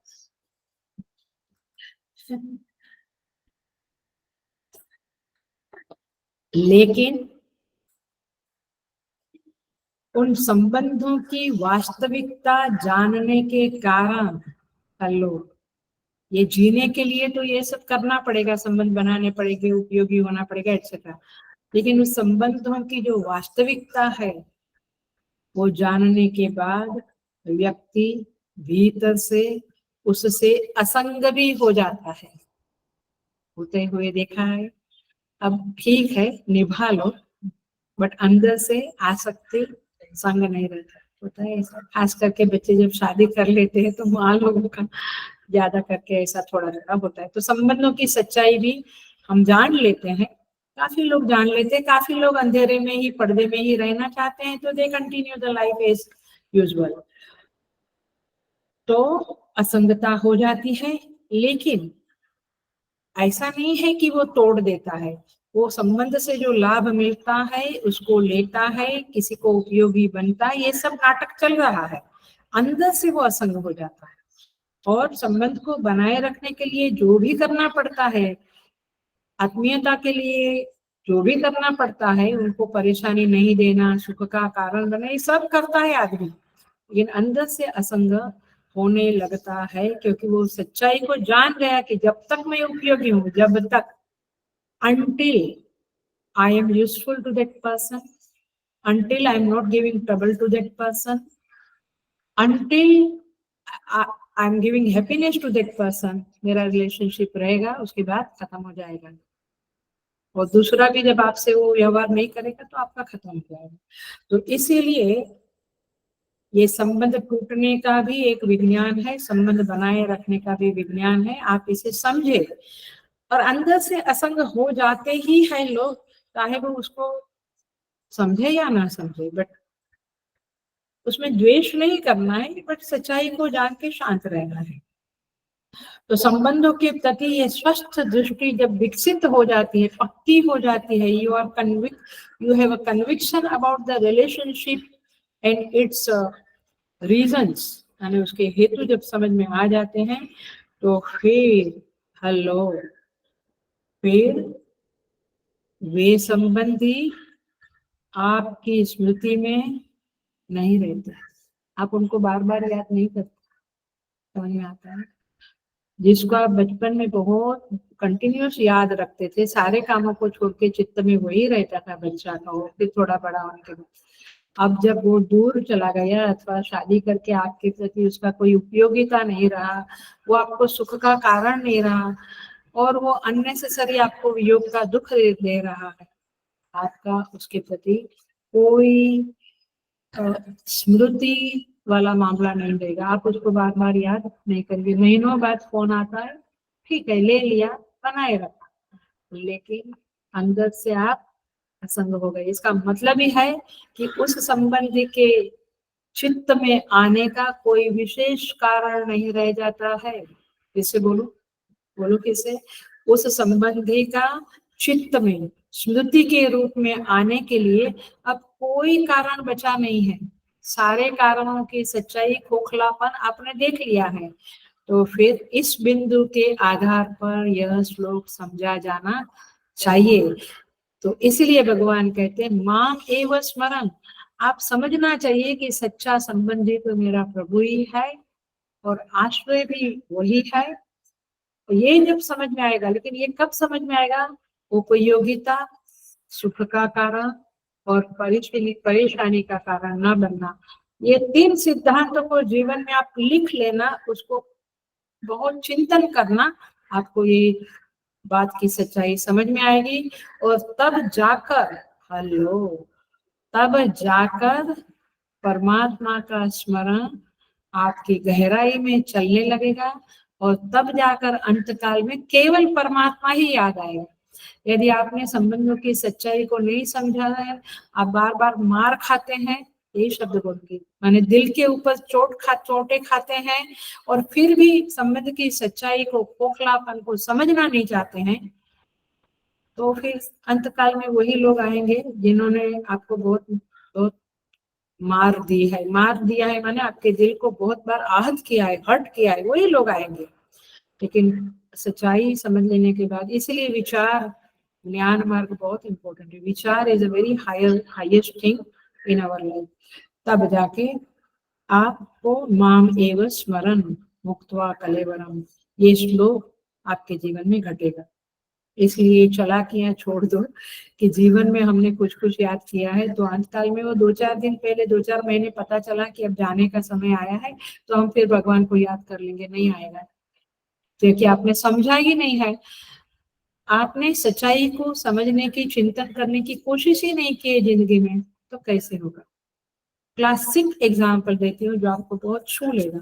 लेकिन उन संबंधों की वास्तविकता जानने के कारण, हेलो, ये जीने के लिए तो ये सब करना पड़ेगा, संबंध बनाने पड़ेंगे, उपयोगी होना पड़ेगा, एक्सेट्रा। लेकिन उस संबंधों की जो वास्तविकता है वो जानने के बाद व्यक्ति भीतर से उससे असंग भी हो जाता है। होते हुए देखा है। अब ठीक है, निभा लो, बट अंदर से आसक्ति, संग नहीं रहता। होता है ऐसा, खास करके बच्चे जब शादी कर लेते हैं तो माँ लोगों का ज्यादा करके ऐसा थोड़ा थोड़ा होता है। तो संबंधों की सच्चाई भी हम जान लेते हैं, काफी लोग जान लेते हैं, काफी लोग अंधेरे में ही, पर्दे में ही रहना चाहते हैं, तो they continue the life as usual. तो असंगता हो जाती है, लेकिन ऐसा नहीं है कि वो तोड़ देता है। वो संबंध से जो लाभ मिलता है उसको लेता है, किसी को उपयोगी बनता है, ये सब नाटक चल रहा है। अंदर से वो असंग हो जाता है, और संबंध को बनाए रखने के लिए जो भी करना पड़ता है, आत्मीयता के लिए जो भी करना पड़ता है, उनको परेशानी नहीं देना, सुख का कारण बने, ये सब करता है आदमी, लेकिन अंदर से असंग होने लगता है, क्योंकि वो सच्चाई को जान गया कि जब तक मैं उपयोगी हूँ, जब तक, until I am useful to that person, until I am not giving trouble to that person, until I am giving happiness to that person, मेरा रिलेशनशिप रहेगा, उसके बाद खत्म हो जाएगा। और दूसरा भी जब आपसे वो व्यवहार नहीं करेगा तो आपका खत्म हो जाएगा। तो इसीलिए ये संबंध टूटने का भी एक विज्ञान है, संबंध बनाए रखने का भी विज्ञान है। आप इसे समझे, और अंदर से असंग हो जाते ही हैं लोग, चाहे वो उसको समझे या ना समझे, बट उसमें द्वेष नहीं करना है, बट सच्चाई को जान के शांत रहना है। तो संबंधों के प्रति ये स्वस्थ दृष्टि जब विकसित हो जाती है, पक्की हो जाती है, you have a conviction about the relationship and it's reasons, यानी उसके हेतु जब समझ में आ जाते हैं, तो फिर हेलो, फिर वे संबंधी आपकी स्मृति में नहीं रहते, आप उनको बार बार याद नहीं करते। समझ में आता है? जिसको आप बचपन में बहुत कंटिन्यूस याद रखते थे, सारे कामों को छोड़ के चित्त में वही रहता था बच्चा का, वो फिर थोड़ा बड़ा होने के बाद, अब जब वो दूर चला गया अथवा शादी करके आपके प्रति उसका कोई उपयोगिता नहीं रहा, वो आपको सुख का कारण नहीं रहा, और वो अननेसेसरी आपको वियोग का दुख दे रहा है, आपका उसके प्रति कोई स्मृति वाला मामला नहीं देगा। आप उसको बार बार याद नहीं करेंगे, महीनों बाद फोन आता है, ठीक है ले लिया, बनाए रखा, लेकिन अंदर से आप असंग हो गए। इसका मतलब ही है कि उस संबंधी के चित्त में आने का कोई विशेष कारण नहीं रह जाता है। किसे बोलो, बोलो किसे? उस संबंधी का चित्त में स्मृति के रूप में आने के लिए अब कोई कारण बचा नहीं है। सारे कारणों की सच्चाई, खोखलापन आपने देख लिया है। तो फिर इस बिंदु के आधार पर यह श्लोक समझा जाना चाहिए। तो इसलिए भगवान कहते हैं माम एव स्मरण। आप समझना चाहिए कि सच्चा संबंधी तो मेरा प्रभु ही है और आश्रय भी वही है। तो ये जब समझ में आएगा, लेकिन ये कब समझ में आएगा? उपयोगिता, सुख का कारण और परेशानी का कारण न बनना। ये 3 सिद्धांतों को जीवन में आप लिख लेना, उसको बहुत चिंतन करना, आपको ये बात की सच्चाई समझ में आएगी। और तब जाकर तब जाकर परमात्मा का स्मरण आपकी गहराई में चलने लगेगा और तब जाकर अंतकाल में केवल परमात्मा ही याद आएगा। यदि आपने संबंधों की सच्चाई को नहीं समझा है, आप बार बार मार खाते हैं, यही शब्द बोल के माने दिल के ऊपर चोटें खाते हैं और फिर भी संबंध की सच्चाई को, खोखलापन को समझना नहीं चाहते हैं, तो फिर अंतकाल में वही लोग आएंगे जिन्होंने आपको बहुत बहुत मार दिया है माने आपके दिल को बहुत बार आहत किया है, हर्ट किया है, वही लोग आएंगे। लेकिन सच्चाई समझ लेने के बाद, इसलिए विचार ज्ञान मार्ग बहुत इंपॉर्टेंट है। विचार is a very highest thing in our life. तब जाके आपको माम एव स्मरण मुक्त्वा कलेवरम, ये श्लोक आपके जीवन में घटेगा। इसलिए चालाकियां छोड़ दो कि जीवन में हमने कुछ कुछ याद किया है तो अंतकाल में वो 2-4 दिन पहले, 2-4 महीने पता चला कि अब जाने का समय आया है, तो हम फिर भगवान को याद कर लेंगे, नहीं आएगा, क्योंकि आपने समझा ही नहीं है। आपने सच्चाई को समझने की, चिंतन करने की कोशिश ही नहीं की है जिंदगी में, तो कैसे होगा? क्लासिक एग्जाम्पल देती हूँ जो आपको बहुत छू लेगा।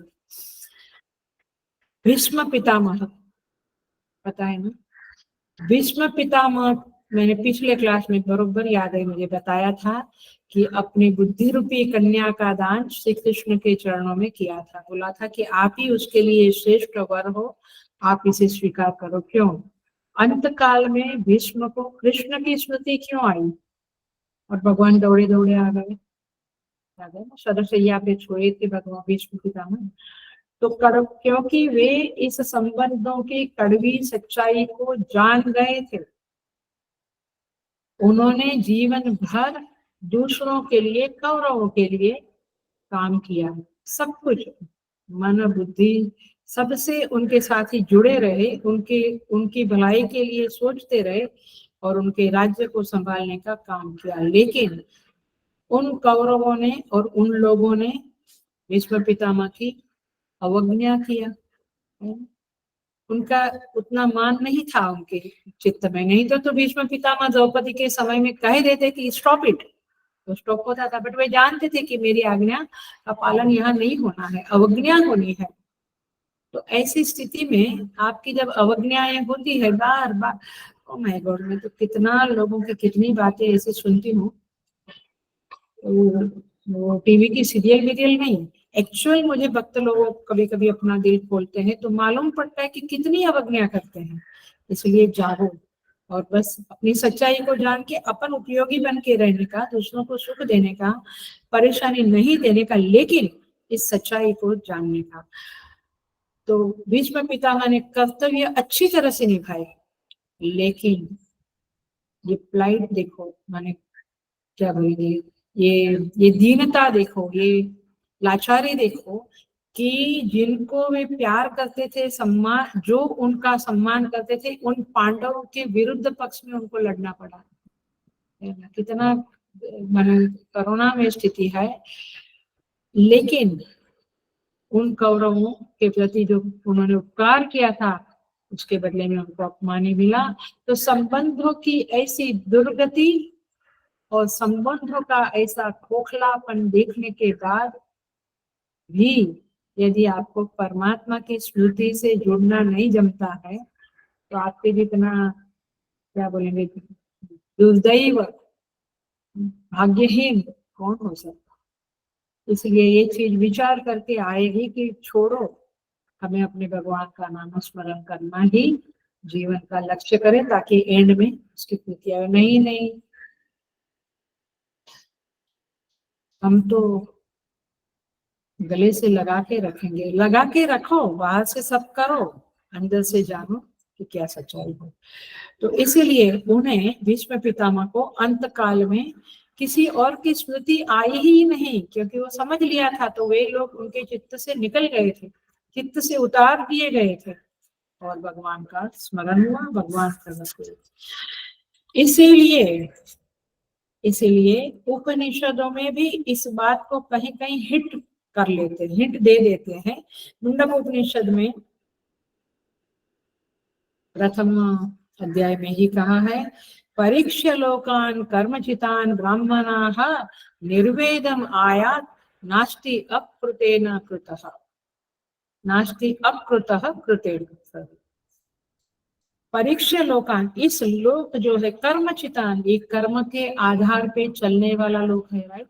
भीष्म पितामह, पता है ना? भीष्म पितामह, मैंने पिछले क्लास में बरोबर याद है, मुझे बताया था कि अपनी बुद्धि रूपी कन्या का दान श्री कृष्ण के चरणों में किया था। बोला था कि आप ही उसके लिए श्रेष्ठ वर हो, आप इसे स्वीकार करो। क्यों? अंतकाल में भीष्म को कृष्ण की स्मृति क्यों आई और भगवान दौड़े दौड़े आ गए? सरसैया पे छोड़े थे भगवान भीष्म पितामह। तो क्योंकि वे इस संबंधों की कड़वी सच्चाई को जान गए थे। उन्होंने जीवन भर दूसरों के लिए, कौरवों के लिए काम किया, सब कुछ मन बुद्धि सबसे उनके साथ ही जुड़े रहे, उनकी भलाई के लिए सोचते रहे और उनके राज्य को संभालने का काम किया। लेकिन उन कौरवों ने और उन लोगों ने भीष्म पितामह की अवज्ञा किया। उनका उतना मान नहीं था उनके चित्त में, नहीं तो भीष्म पितामह द्रौपदी के समय में कह देते कि स्टॉप इट, तो स्टॉप होता था। बट वे जानते थे कि मेरी आज्ञा का पालन यहाँ नहीं होना है, अवज्ञा होनी है। तो ऐसी स्थिति में आपकी जब अवज्ञाएं होती है बार बार, ओ माय गॉड, मैं तो कितना लोगों की कितनी बातें ऐसे सुनती हूँ, वो टीवी की सीरियल नहीं, एक्चुअल मुझे भक्त लोग कभी कभी अपना दिल खोलते हैं तो मालूम पड़ता है कि कितनी अवज्ञा करते हैं। इसलिए जागो और बस अपनी सच्चाई को जान के अपन उपयोगी बन के रहने का, दूसरों को सुख देने का, परेशानी नहीं देने का, लेकिन इस सच्चाई को जानने का। तो भीष्म पितामह ने कर्तव्य अच्छी तरह से निभाए, लेकिन ये प्लाइट देखो, माने क्या बोलेंगे, ये दीनता देखो, ये लाचारी देखो कि जिनको वे प्यार करते थे, सम्मान, जो उनका सम्मान करते थे, उन पांडवों के विरुद्ध पक्ष में उनको लड़ना पड़ा। कितना करुणा में स्थिति है। लेकिन उन कौरवों के प्रति जो उन्होंने उपकार किया था, उसके बदले में उनको अपमान ही मिला। तो संबंधों की ऐसी दुर्गति और संबंधों का ऐसा खोखलापन देखने के बाद भी यदि आपको परमात्मा की स्मृति से जुड़ना नहीं जमता है, तो आपके जितना, क्या बोलेंगे, दुर्दैव, भाग्यहीन कौन हो सकता। इसलिए ये चीज विचार करके आएगी कि छोड़ो, हमें अपने भगवान का नाम स्मरण करना ही जीवन का लक्ष्य करें, ताकि एंड में उसकी पूर्ति आए। नहीं, हम तो गले से लगा के रखेंगे। लगा के रखो, बाहर से सब करो, अंदर से जानो कि क्या सच्चाई है। तो इसीलिए उन्हें भीष्म पितामह को अंत काल में किसी और की स्मृति आई ही नहीं, क्योंकि वो समझ लिया था। तो वे लोग उनके चित्त से निकल गए थे, चित्त से उतार दिए गए थे और भगवान का स्मरण हुआ, भगवान प्रकट हुए। इसीलिए उपनिषदों में भी इस बात को कहीं कहीं हिट कर लेते हैं, हिंट दे देते हैं। मुंडक उपनिषद में प्रथम अध्याय में ही कहा है, परीक्ष्य लोकान कर्मचितान ब्राह्मणाः निर्वेदम आयात नास्ति अकृतेन कृतः, नास्ति अकृतः कृतेन। परीक्ष्य लोकान, इस लोक जो है कर्मचितान, ये कर्म के आधार पे चलने वाला लोक है, राइट।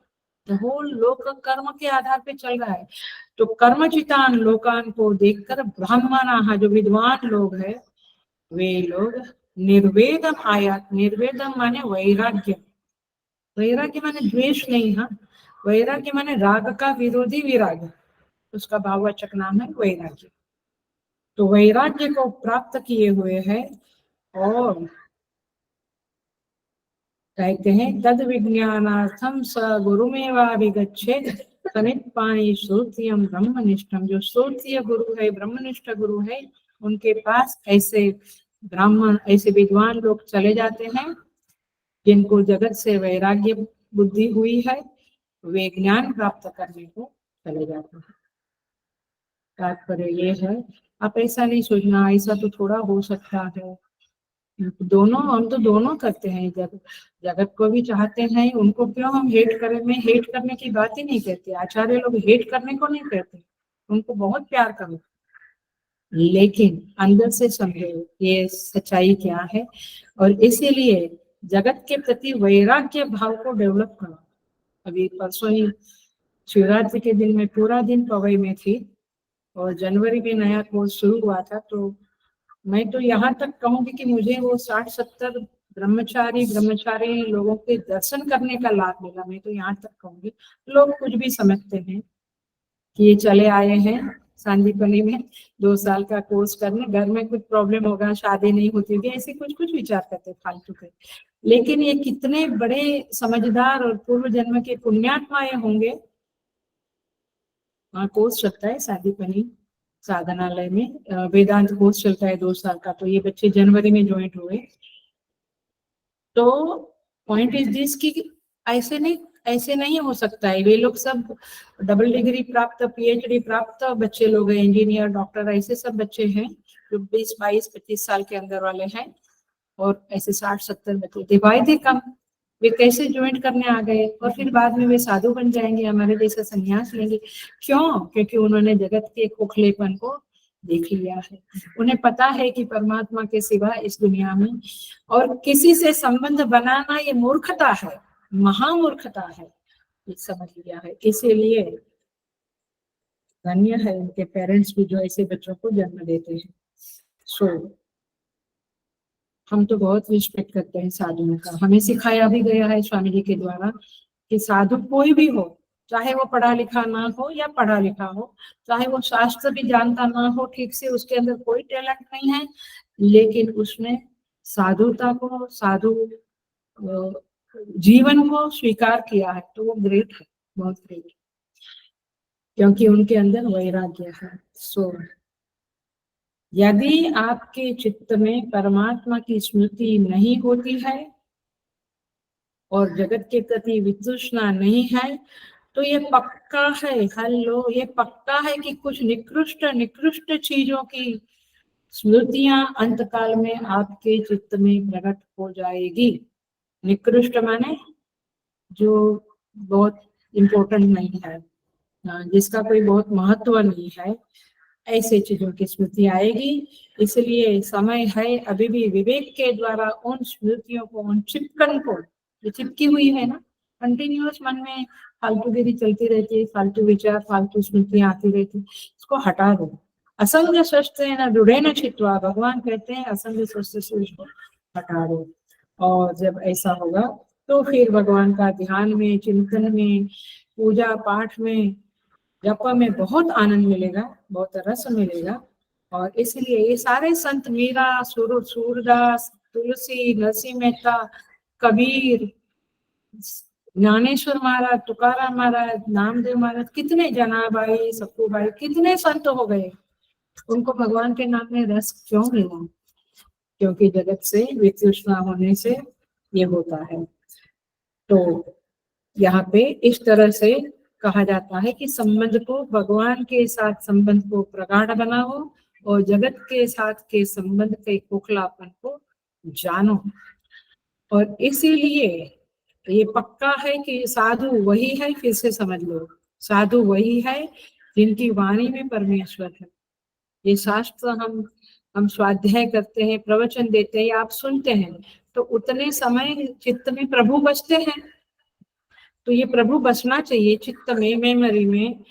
द होल लोक कर्म के आधार पे चल रहा है। तो कर्मचितान लोकान को देखकर ब्राह्मणाः, जो विद्वान लोग हैं, वे लोग निर्वेदम आयात, निर्वेदम माने वैराग्य, वैराग्य माने द्वेष नहीं, हाँ, वैराग्य माने राग का विरोधी विराग, उसका भाववाचक नाम है वैराग्य। तो वैराग्य को प्राप्त किए हुए हैं और कहते हैं तद विज्ञानार्थम स गुरुमेवाभिगच्छेत् सनित्पाणि श्रोत्रियम ब्रह्मनिष्ठम। जो श्रोत्रिय गुरु है, ब्रह्मनिष्ठ गुरु है, उनके पास ऐसे ब्राह्मण, ऐसे विद्वान लोग चले जाते हैं जिनको जगत से वैराग्य बुद्धि हुई है, वे ज्ञान प्राप्त करने को चले जाते हैं। तात्पर्य ये है, आप ऐसा नहीं सोचना ऐसा तो थोड़ा हो सकता है। दोनों, हम तो दोनों करते हैं, जगत को भी चाहते हैं, उनको क्यों हम हेट करें। मैं हेट करने की बात ही नहीं कहती, आचार्य लोग हेट करने को नहीं कहते, उनको बहुत प्यार करो, लेकिन अंदर से समझो ये सच्चाई क्या है। और इसीलिए जगत के प्रति वैराग्य भाव को डेवलप करो। अभी परसों ही शिवरात्रि के दिन में पूरा दिन पवई में थी और जनवरी में नया कोर्स शुरू हुआ था। तो मैं तो यहाँ तक कहूंगी कि मुझे वो 60-70 ब्रह्मचारी लोगों के दर्शन करने का लाभ मिला। मैं तो यहाँ तक कहूंगी, लोग कुछ भी समझते हैं कि ये चले आए हैं सांदीपनी में 2 साल का कोर्स करने, घर में कुछ प्रॉब्लम होगा, शादी नहीं होती होगी, ऐसे कुछ विचार करते फालतू के। लेकिन ये कितने बड़े समझदार और पूर्व जन्म के पुण्यात्माएं होंगे। वहाँ कोर्स चलता है सांदीपनी साधनालय में, वेदांत कोर्स चलता है 2 साल का। तो ये बच्चे जनवरी में ज्वाइन हुए। तो पॉइंट इज दिस कि ऐसे नहीं हो सकता है। वे लोग सब डबल डिग्री प्राप्त, पीएचडी प्राप्त बच्चे लोग हैं, इंजीनियर, डॉक्टर, ऐसे सब बच्चे हैं जो 20, 22, 25 साल के अंदर वाले हैं। और ऐसे 60-70 बच्चे दिवाई कम, वे कैसे ज्वाइन करने आ गए और फिर बाद में वे साधु बन जाएंगे, हमारे जैसा संन्यास लेंगे। क्यों? क्योंकि उन्होंने जगत के खोखलेपन को देख लिया है। उन्हें पता है कि परमात्मा के सिवा इस दुनिया में और किसी से संबंध बनाना ये मूर्खता है, महामूर्खता है, ये समझ लिया है। इसीलिए धन्य है उनके पेरेंट्स भी जो ऐसे बच्चों को जन्म देते हैं। सो हम तो बहुत रिस्पेक्ट करते हैं साधुओं का। हमें सिखाया भी गया है स्वामी जी के द्वारा कि साधु कोई भी हो, चाहे वो पढ़ा लिखा ना हो या पढ़ा लिखा हो, चाहे वो शास्त्र भी जानता ना हो ठीक से, उसके अंदर कोई टैलेंट नहीं है, लेकिन उसने साधुता को, साधु जीवन को स्वीकार किया है, तो वो ग्रेट है, बहुत ग्रेट, क्योंकि उनके अंदर वैराग्य है। सो यदि आपके चित्त में परमात्मा की स्मृति नहीं होती है और जगत के प्रति वितृष्णा नहीं है, तो ये पक्का है, हेलो, ये पक्का है कि कुछ निकृष्ट चीजों की स्मृतियां अंतकाल में आपके चित्त में प्रकट हो जाएगी। निकृष्ट माने जो बहुत इम्पोर्टेंट नहीं है, जिसका कोई बहुत महत्व नहीं है, ऐसे चीजों की स्मृति आएगी। इसलिए समय है अभी भी विवेक के द्वारा उन स्मृतियों को, उन चिपकन को, जो चिपकी हुई है ना, कंटिन्यूअस मन में फालतूगिरी चलती रहती है, फालतू विचार, फालतू स्मृतियां आती रहती, इसको हटा दो। असंग शस्त्र न दृढ़ेन छित्त्वा, भगवान कहते हैं असंग शस्त्र से इसको हटा दो। और जब ऐसा होगा तो फिर भगवान का ध्यान में, चिंतन में, पूजा पाठ में, जप में बहुत आनंद मिलेगा, बहुत रस मिलेगा। और इसलिए ये सारे संत, मीरा, सूरदास, तुलसी, नरसिंह मेहता, कबीर, ज्ञानेश्वर महाराज, तुकाराम महाराज, नामदेव महाराज, कितने, जनाबाई, सप्पूबाई, कितने संत हो गए। उनको भगवान के नाम में रस क्यों मिला? क्योंकि जगत से वितृष्णा होने से ये होता है। तो यहाँ पे इस तरह से कहा जाता है कि संबंध को, भगवान के साथ संबंध को प्रगाढ़ बनाओ और जगत के साथ के संबंध के खोखलापन को जानो। और इसीलिए ये पक्का है कि साधु वही है, फिर से समझ लो, साधु वही है जिनकी वाणी में परमेश्वर है। ये शास्त्र हम स्वाध्याय करते हैं, प्रवचन देते हैं, आप सुनते हैं, तो उतने समय चित्त में प्रभु बसते हैं। तो ये प्रभु बसना चाहिए चित्त में, मेमोरी में।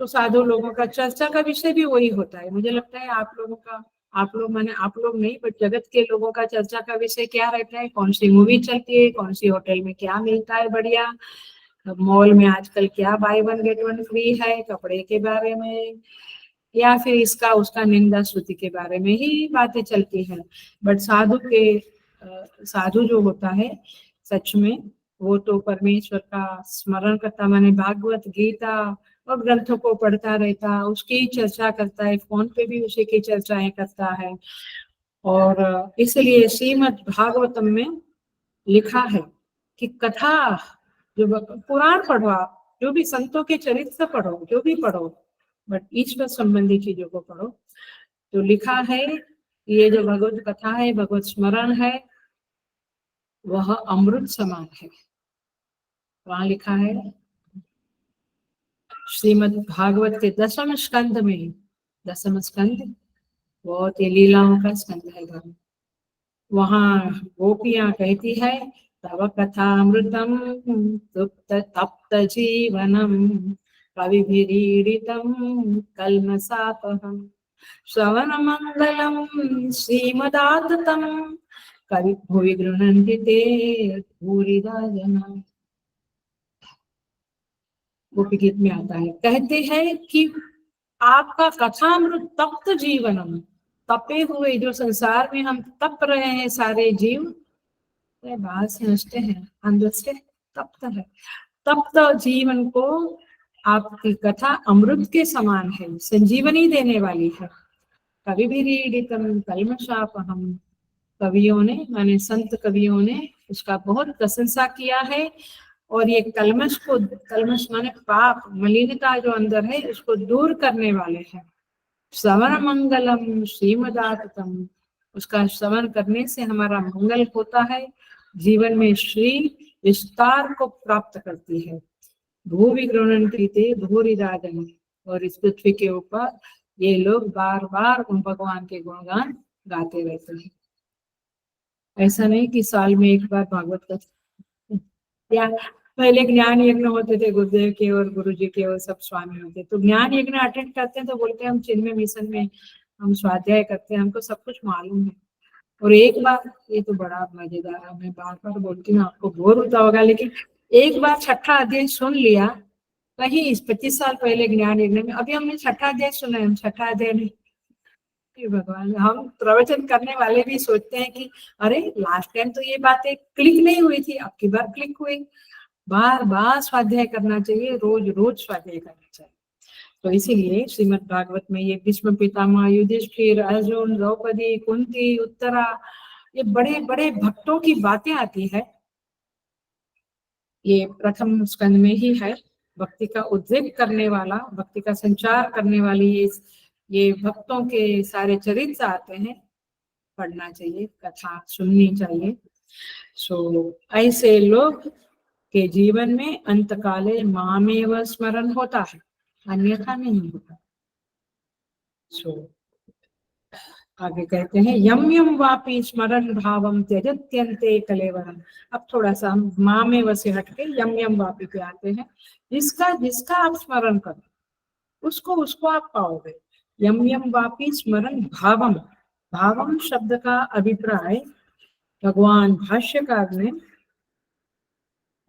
तो साधु लोगों का चर्चा का विषय भी वही होता है। मुझे लगता है आप लोगों का, आप लोग माने आप लोग नहीं, बट जगत के लोगों का चर्चा का विषय क्या रहता है? कौन सी मूवी चलती है, कौन सी होटल में क्या मिलता है बढ़िया, मॉल में आजकल क्या by one get one free है, कपड़े के बारे में, या फिर इसका उसका निंदा स्तुति के बारे में ही बातें चलती हैं। बट साधु जो होता है सच में, वो तो परमेश्वर का स्मरण करता, माने भागवत गीता और ग्रंथों को पढ़ता रहता, उसकी चर्चा करता है, फोन पे भी उसी की चर्चाएं करता है। और इसलिए श्रीमद् भागवतम में लिखा है कि कथा, जो पुराण पढ़ो आप, जो भी संतों के चरित्र पढ़ो, जो भी पढ़ो, बट ईश्वर संबंधी चीजों को पढ़ो। तो लिखा है ये जो भगवत कथा है, भगवत स्मरण है, वह अमृत समान है। वहां लिखा है श्रीमद् भागवत के 10वें स्कंद में, 10वां स्कंद बहुत ही लीलाओं का स्कंद है। वहां गोपियां कहती है, तव कथामृतम तप्त जीवनम कविभिरीडितम कल्मषापहम श्रवण मंगलम श्रीमदाततम कवि भुवि गृह्णन्ति ते भूरिदा जना। गोपी गीत में आता है, कहते हैं कि आपका कथामृत तप्त जीवनम, तपे हुए जो संसार में हम तप रहे हैं सारे जीव, बाहर से हंसते हैं, अंदर से तप्त है। तप्त जीवन को आपकी कथा अमृत के समान है, संजीवनी देने वाली है। कवि भी रीडितम कल्मषापहम, कवियों ने, माने संत कवियों ने उसका बहुत प्रशंसा किया है। और ये कल्मश को, कल्मश माने पाप, मलिनता जो अंदर है, उसको दूर करने वाले हैं। श्रवण मंगलम श्रीमदाततम, उसका श्रवण करने से हमारा मंगल होता है, जीवन में श्री विस्तार को प्राप्त करती है। भूवि गृह्णन्ति ते भूरिराजन, और इस पृथ्वी के ऊपर ये लोग बार बार उन भगवान के गुणगान गाते रहते हैं। ऐसा नहीं कि साल में एक बार भागवत कथा, या पहले ज्ञान यज्ञ होते थे गुरुदेव के और गुरुजी के और सब स्वामी होते, तो ज्ञान यज्ञ अटेंड करते हैं तो बोलते हैं हम चिन्मय मिशन में हम स्वाध्याय करते हैं, हमको सब कुछ मालूम है। और एक बार, ये तो बड़ा मजेदार है, मैं बार बार बोलती हूँ, आपको बोर होता होगा, लेकिन एक बार छठा अध्याय सुन लिया कहीं 25 साल पहले ज्ञान यज्ञ में, अभी हमने छठा अध्याय सुना है, हम छठा अध्याय नहीं, भगवान, हम प्रवचन करने वाले भी सोचते हैं कि अरे लास्ट टाइम तो ये बातें क्लिक नहीं हुई थी, अब की बार क्लिक हुई। बार बार स्वाध्याय करना चाहिए, रोज रोज स्वाध्याय करना चाहिए। तो इसीलिए श्रीमद् भागवत में ये भीष्म पितामह, युधिष्ठिर, अर्जुन, द्रौपदी, कुंती, उत्तरा, ये बड़े बड़े भक्तों की बातें आती है। ये प्रथम स्कंद में ही है, भक्ति का उद्रेक करने वाला, भक्ति का संचार करने वाली ये भक्तों के सारे चरित्र आते हैं, पढ़ना चाहिए, कथा सुननी चाहिए। सो ऐसे लोग के जीवन में अंतकाले मामेव स्मरण होता है, अन्यथा नहीं होता। सो आगे कहते हैं, यम यम वापी स्मरण भावम त्यजत्यन्ते कलेवरम। अब थोड़ा सा हम मामेव से हटके यम यम वापी पे आते हैं। जिसका आप स्मरण करो उसको आप पाओगे। यम यम वापी स्मरण भावम, भावम शब्द का अभिप्राय भगवान भाष्यकार ने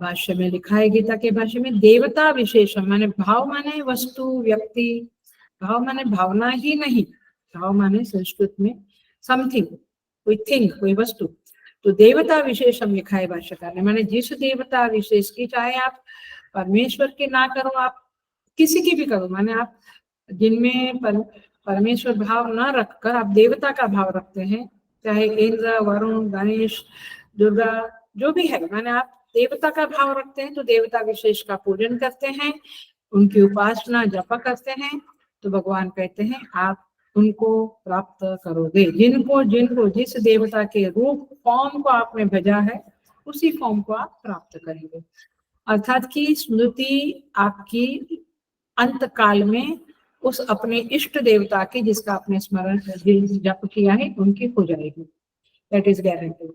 भाष्य में लिखा है, गीता के भाष्य में, देवता विशेषम माने भाव माने वस्तु व्यक्ति, भाव माने भावना ही नहीं, भाव माने संस्कृत में समथिंग, कोई थिंग, कोई वस्तु। तो देवता विशेषम लिखा है भाष्यकार ने, माने जिस देवता विशेष की, चाहे आप परमेश्वर के ना करो, आप किसी की भी करो, माने आप जिनमें परमेश्वर भाव ना रखकर आप देवता का भाव रखते हैं, चाहे इंद्र, वरुण, गणेश, दुर्गा, जो भी है, माने आप देवता का भाव रखते हैं तो देवता विशेष का पूजन करते हैं, उनकी उपासना जप करते हैं, तो भगवान कहते हैं आप उनको प्राप्त करोगे। जिनको जिनको जिस देवता के रूप फॉर्म को आपने भेजा है उसी फॉर्म को आप प्राप्त करेंगे। अर्थात की स्मृति आपकी अंत काल में उस अपने इष्ट देवता की जिसका आपने स्मरण जप किया है उनकी हो जाएगी, दैट इज गारंटेड।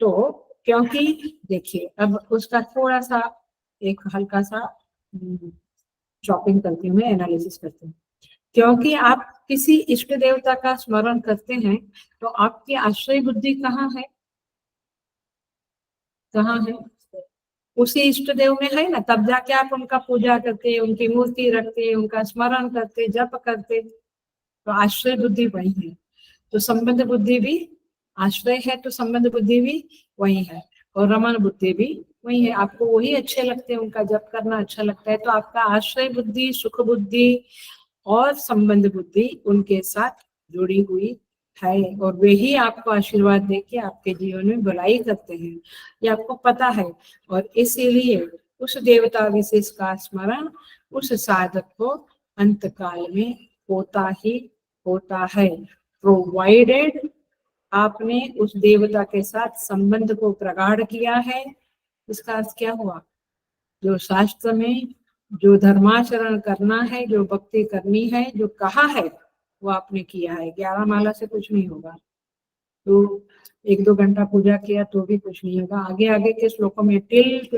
तो क्योंकि देखिए अब उसका थोड़ा सा एक हल्का सा शॉपिंग करती हूँ, एनालिसिस करती हूँ। क्योंकि आप किसी इष्ट देवता का स्मरण करते हैं तो आपकी आश्रय बुद्धि कहाँ है, कहाँ है, उसी इष्ट देव में है ना, तब जाके आप उनका पूजा करते, उनकी मूर्ति रखते, उनका स्मरण करते, जप करते, तो आश्रय बुद्धि वही है। तो संबंध बुद्धि भी आश्रय है, तो संबंध बुद्धि भी वही है, और रमन बुद्धि भी वही है। आपको वही अच्छे लगते हैं, उनका जप करना अच्छा लगता है, तो आपका आश्रय बुद्धि, सुख बुद्धि और संबंध बुद्धि उनके साथ जुड़ी हुई है, और वे ही आपको आशीर्वाद देके आपके जीवन में भलाई करते हैं, ये आपको पता है। और इसीलिए उस देवता विशेष का स्मरण उस साधक को अंत काल में होता ही होता है, प्रोवाइडेड आपने उस देवता के साथ संबंध को प्रगाढ़ किया है। इसका अर्थ क्या हुआ, जो शास्त्र में जो धर्माचरण करना है, जो भक्ति करनी है, जो कहा है वो आपने किया है। 11 माला से कुछ नहीं होगा, तो 1-2 घंटा पूजा किया तो भी कुछ नहीं होगा। आगे आगे के श्लोकों में टिल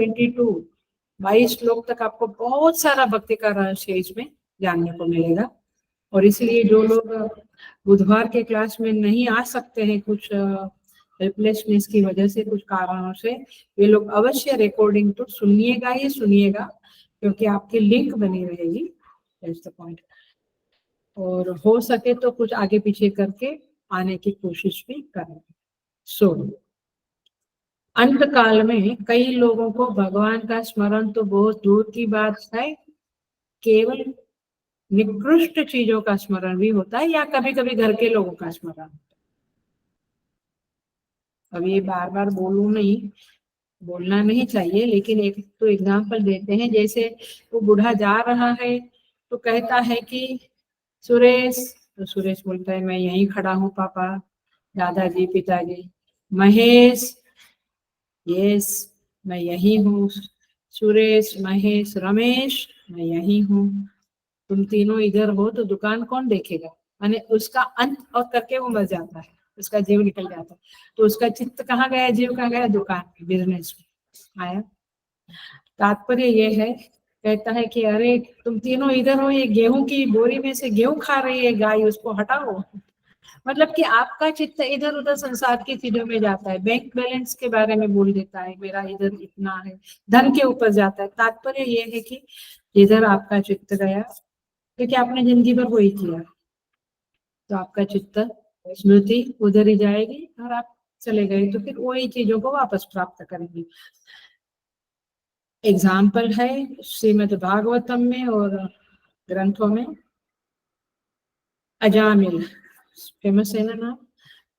22 श्लोक तक आपको बहुत सारा भक्ति का रहस्य इसमें जानने को मिलेगा। और इसलिए जो लोग बुधवार के क्लास में नहीं आ सकते हैं कुछ हेल्पलेसनेस की वजह से, कुछ कारणों से, वे लोग अवश्य रिकॉर्डिंग तो सुनिएगा ही सुनिएगा, क्योंकि आपकी लिंक बनी रहेगी, दैट्स द पॉइंट। और हो सके तो कुछ आगे पीछे करके आने की कोशिश भी करें। सो अंत काल में कई लोगों को भगवान का स्मरण तो बहुत दूर की बात है, केवल निकृष्ट चीजों का स्मरण भी होता है, या कभी कभी घर के लोगों का स्मरण। अब ये बार बार बोलना नहीं चाहिए, लेकिन एक तो एग्जाम्पल देते हैं। जैसे वो बूढ़ा जा रहा है तो कहता है कि सुरेश, तो सुरेश बोलता है मैं यहीं खड़ा हूँ पापा, दादाजी, पिताजी। महेश, यस मैं यही हूँ। सुरेश, महेश, रमेश, मैं यही हूँ। तुम तीनों इधर हो तो दुकान कौन देखेगा, माने उसका अंत और करके वो मर जाता है, उसका जीव निकल जाता है। तो उसका चित्त कहाँ गया, जीव कहाँ गया, दुकान में, बिजनेस में आया। तात्पर्य ये है, कहता है कि अरे तुम तीनों इधर हो, ये गेहूं की बोरी में से गेहूं खा रही है गाय, उसको हटाओ। मतलब कि आपका चित्त इधर उधर संसार की चीजों में जाता है, बैंक बैलेंस के बारे में बोल देता है, मेरा इधर इतना है, धन के ऊपर जाता है। तात्पर्य ये है कि इधर आपका चित्त गया क्योंकि आपने जिंदगी भर वही किया, तो आपका चित्त स्मृति उधर ही जाएगी, और आप चले गए तो फिर वही चीजों को वापस प्राप्त करेंगे। एग्जाम्पल है श्रीमद् भागवतम में और ग्रंथों में, अजामिल फेमस है ना नाम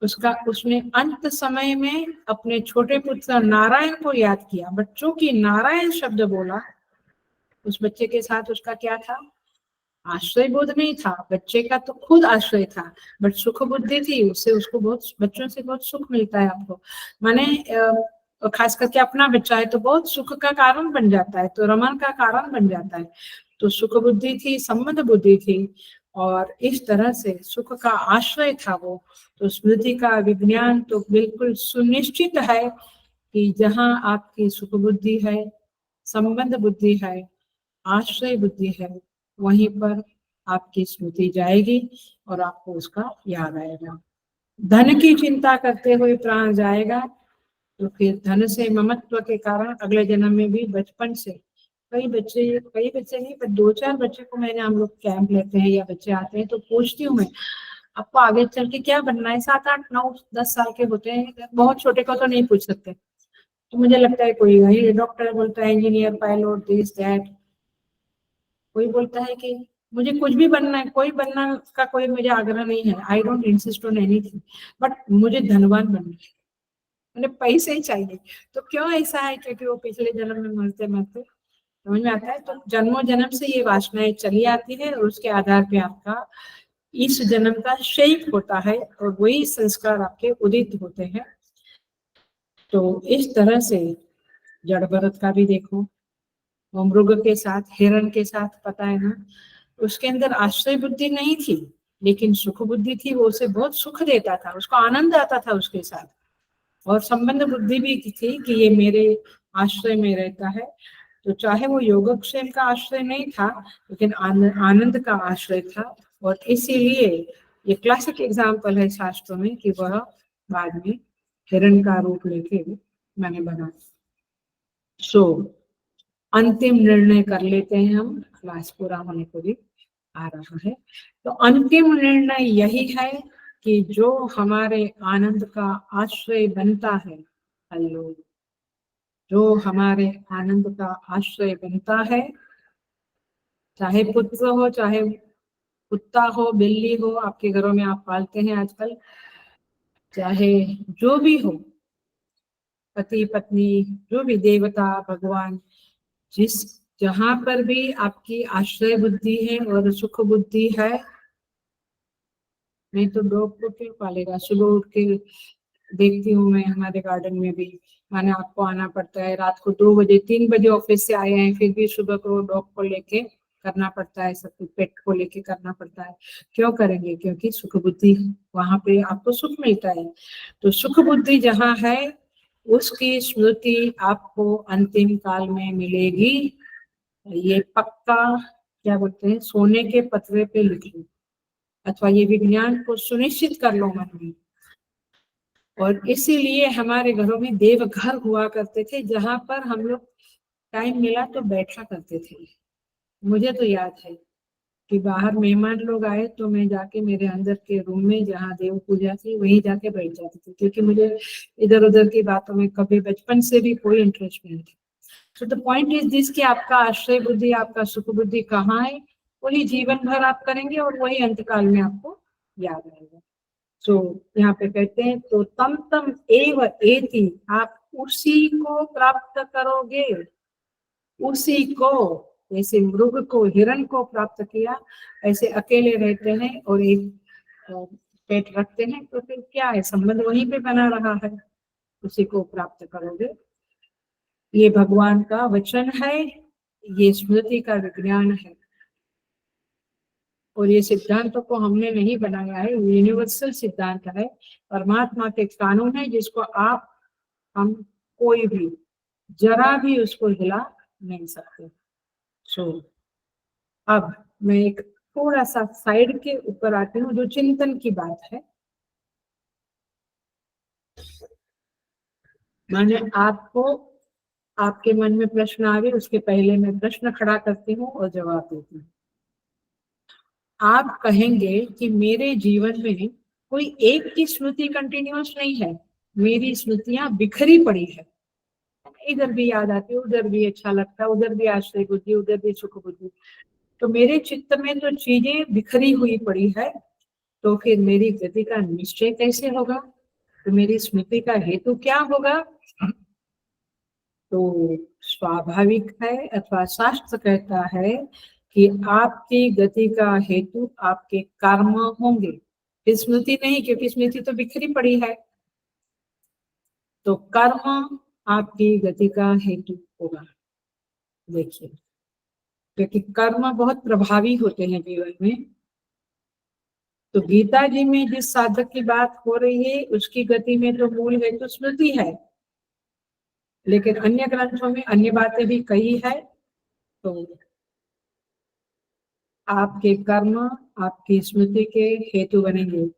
उसका। उसने अंत समय में अपने छोटे पुत्र नारायण को याद किया, बच्चों की नारायण शब्द बोला। उस बच्चे के साथ उसका क्या था, आश्रय बोध नहीं था, बच्चे का तो खुद आश्रय था, बट सुख बुद्धि थी, उससे उसको बहुत, बच्चों से बहुत सुख मिलता है आपको, माने खास करके अपना बच्चा है तो बहुत सुख का कारण बन जाता है, तो रमन का कारण बन जाता है। तो सुख बुद्धि थी, संबंध बुद्धि थी, और इस तरह से सुख का आश्रय था वो। तो स्मृति का विज्ञान तो बिल्कुल सुनिश्चित है कि जहाँ आपकी सुख बुद्धि है, संबंध बुद्धि है, आश्रय बुद्धि है, वहीं पर आपकी स्मृति जाएगी और आपको उसका याद आएगा। धन की चिंता करते हुए प्राण जाएगा तो फिर धन से ममत्व के कारण अगले जन्म में भी बचपन से कई बच्चे नहीं, पर 2-4 बच्चे को मैंने, हम लोग कैंप लेते हैं या बच्चे आते हैं तो पूछती हूँ मैं, आपको आगे चल के क्या बनना है? 7, 8, 9, 10 साल के होते हैं, बहुत छोटे को तो नहीं पूछ सकते। तो मुझे लगता है कोई वही डॉक्टर बोलता है, इंजीनियर, पायलट, दिस दैट। कोई बोलता है कि मुझे कुछ भी बनना है, कोई बनना का कोई मुझे आग्रह नहीं है, I don't insist on anything, but मुझे धनवान बनना है, मुझे पैसे ही चाहिए। तो क्यों ऐसा है? क्योंकि वो पिछले जन्म में मरते मरते समझ में आता है। तो जन्मों जन्म से ये वासनाएं चली आती है और उसके आधार पे आपका इस जन्म का शेप होता है और वही संस्कार आपके उदित होते हैं। तो इस तरह से जड़ भरत का भी देखो, वो मृग के साथ, हिरण के साथ, पता है ना, उसके अंदर आश्रय बुद्धि नहीं थी लेकिन सुख बुद्धि थी। वो उसे बहुत सुख देता था, उसको आनंद आता था उसके साथ, और संबंध बुद्धि भी थी कि ये मेरे आश्रय में रहता है। तो चाहे वो योगक्षेम का आश्रय नहीं था लेकिन आनंद का आश्रय था। और इसीलिए ये क्लासिक एग्जाम्पल है शास्त्रों में कि वह बाद में हिरण का रूप लेके मैंने बना। सो अंतिम निर्णय कर लेते हैं हम, क्लास पूरा होने को भी आ रहा है। तो अंतिम निर्णय यही है कि जो हमारे आनंद का आश्रय बनता है, हेलो, जो हमारे आनंद का आश्रय बनता है, चाहे पुत्र हो, चाहे कुत्ता हो, बिल्ली हो, आपके घरों में आप पालते हैं आजकल, चाहे जो भी हो, पति पत्नी, जो भी, देवता, भगवान, जिस जहां पर भी आपकी आश्रय बुद्धि है और सुख बुद्धि है, नहीं तो डॉग को क्यों पालेगा? सुबह उठ के देखती हूँ मैं हमारे गार्डन में भी, माने आपको आना पड़ता है रात को 2 बजे, 3 बजे ऑफिस से आए हैं, फिर भी सुबह को डॉग को लेके करना पड़ता है, सब कुछ पेट को लेके करना पड़ता है। क्यों करेंगे? क्योंकि सुख बुद्धि, वहां पे आपको सुख मिलता है। तो सुख बुद्धि जहाँ है उसकी स्मृति आपको अंतिम काल में मिलेगी, ये पक्का, क्या बोलते हैं, सोने के पत्रे पे लिख लो, अथवा ये विज्ञान को सुनिश्चित कर लो मन में। और इसीलिए हमारे घरों में देवघर हुआ करते थे, जहां पर हम लोग टाइम मिला तो बैठा करते थे। मुझे तो याद है कि बाहर मेहमान लोग आए तो मैं जाके मेरे अंदर के रूम में जहाँ देव पूजा थी वहीं जाके बैठ जाती थी, क्योंकि मुझे इधर उधर की बातों में कभी बचपन से भी कोई इंटरेस्ट नहीं था। So the point is this कि आपका आश्रय बुद्धि, आपका सुख बुद्धि कहाँ है, वही जीवन भर आप करेंगे और वही अंतकाल में आपको याद रहेगा। सो यहाँ पे कहते हैं, तो तम तम एव एति, आप उसी को प्राप्त करोगे, उसी को, जैसे मृग को, हिरण को प्राप्त किया, ऐसे अकेले रहते हैं और एक पेट रखते हैं, तो फिर क्या है, संबंध वहीं पे बना रहा है, उसी को प्राप्त करोगे। ये भगवान का वचन है, ये स्मृति का विज्ञान है, और ये सिद्धांतों को हमने नहीं बनाया है, यूनिवर्सल सिद्धांत है, परमात्मा के कानून है, जिसको आप, हम, कोई भी जरा भी उसको हिला नहीं सकते। सो अब मैं एक थोड़ा सा साइड के ऊपर आती हूँ, जो चिंतन की बात है। मैंने आपको, आपके मन में प्रश्न आ गए, उसके पहले मैं प्रश्न खड़ा करती हूँ और जवाब देती हूँ। आप कहेंगे कि मेरे जीवन में कोई एक की स्मृति कंटिन्यूअस नहीं है, मेरी स्मृतियां बिखरी पड़ी है, इधर भी याद आती है, उधर भी अच्छा लगता है, उधर भी आश्रय बुद्धि, उधर भी सुख बुद्धि। तो मेरे चित्त में तो चीजें बिखरी हुई पड़ी है, तो फिर मेरी गति का निश्चय कैसे होगा? तो मेरी स्मृति का हेतु क्या होगा? तो स्वाभाविक है, अथवा शास्त्र कहता है कि आपकी गति का हेतु आपके कर्म होंगे, स्मृति नहीं, क्योंकि स्मृति तो बिखरी पड़ी है। तो कर्म आपकी गति का हेतु होगा। देखिए, क्योंकि कर्म बहुत प्रभावी होते हैं जीवन में। तो गीता जी में जिस साधक की बात हो रही है, उसकी गति में जो मूल हेतु स्मृति है, लेकिन अन्य ग्रंथों में अन्य बातें भी कही है। तो आपके कर्म आपकी स्मृति के हेतु बनेंगे।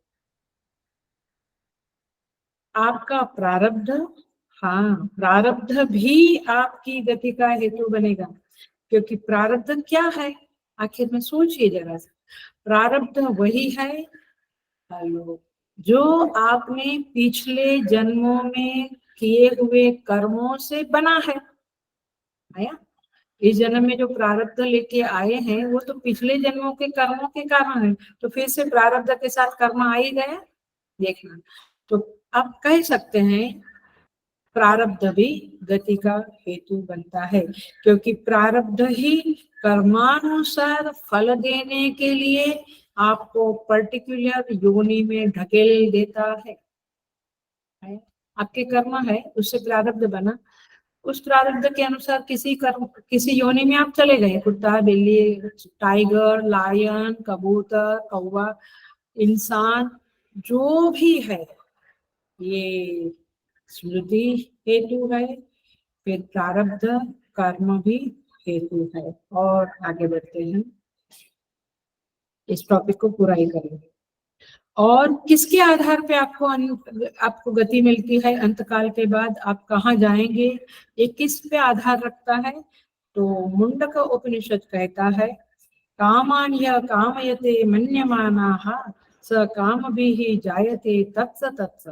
आपका प्रारब्ध हाँ, प्रारब्ध भी आपकी गति का हेतु बनेगा, क्योंकि प्रारब्ध क्या है आखिर में सोचिए जरा सा। प्रारब्ध वही है, हेलो, जो आपने पिछले जन्मों में किए हुए कर्मों से बना है। आया, इस जन्म में जो प्रारब्ध लेके आए हैं वो तो पिछले जन्मों के कर्मों के कारण है, तो फिर से प्रारब्ध के साथ कर्म आ ही गया। देखना, तो आप कह सकते हैं प्रारब्ध भी गति का हेतु बनता है, क्योंकि प्रारब्ध ही कर्मानुसार फल देने के लिए आपको पर्टिकुलर योनि में ढकेल देता है। आपके कर्म है, उससे प्रारब्ध बना, उस प्रारब्ध के अनुसार किसी कर्म, किसी योनि में आप चले गए, कुत्ता, बिल्ली, टाइगर, लायन, कबूतर, कौवा, इंसान, जो भी है, ये स्मृति हेतु है, फिर प्रारब्ध कर्म भी हेतु है। और आगे बढ़ते हैं, इस टॉपिक को पूरा ही करेंगे। और किसके आधार पे आपको गति मिलती है, अंतकाल के बाद आप कहाँ जाएंगे, ये किस पे आधार रखता है? तो मुंडक उपनिषद कहता है, कामान्य कामयते मन्यमानाः स कामभिः जायते तत्स तत्स।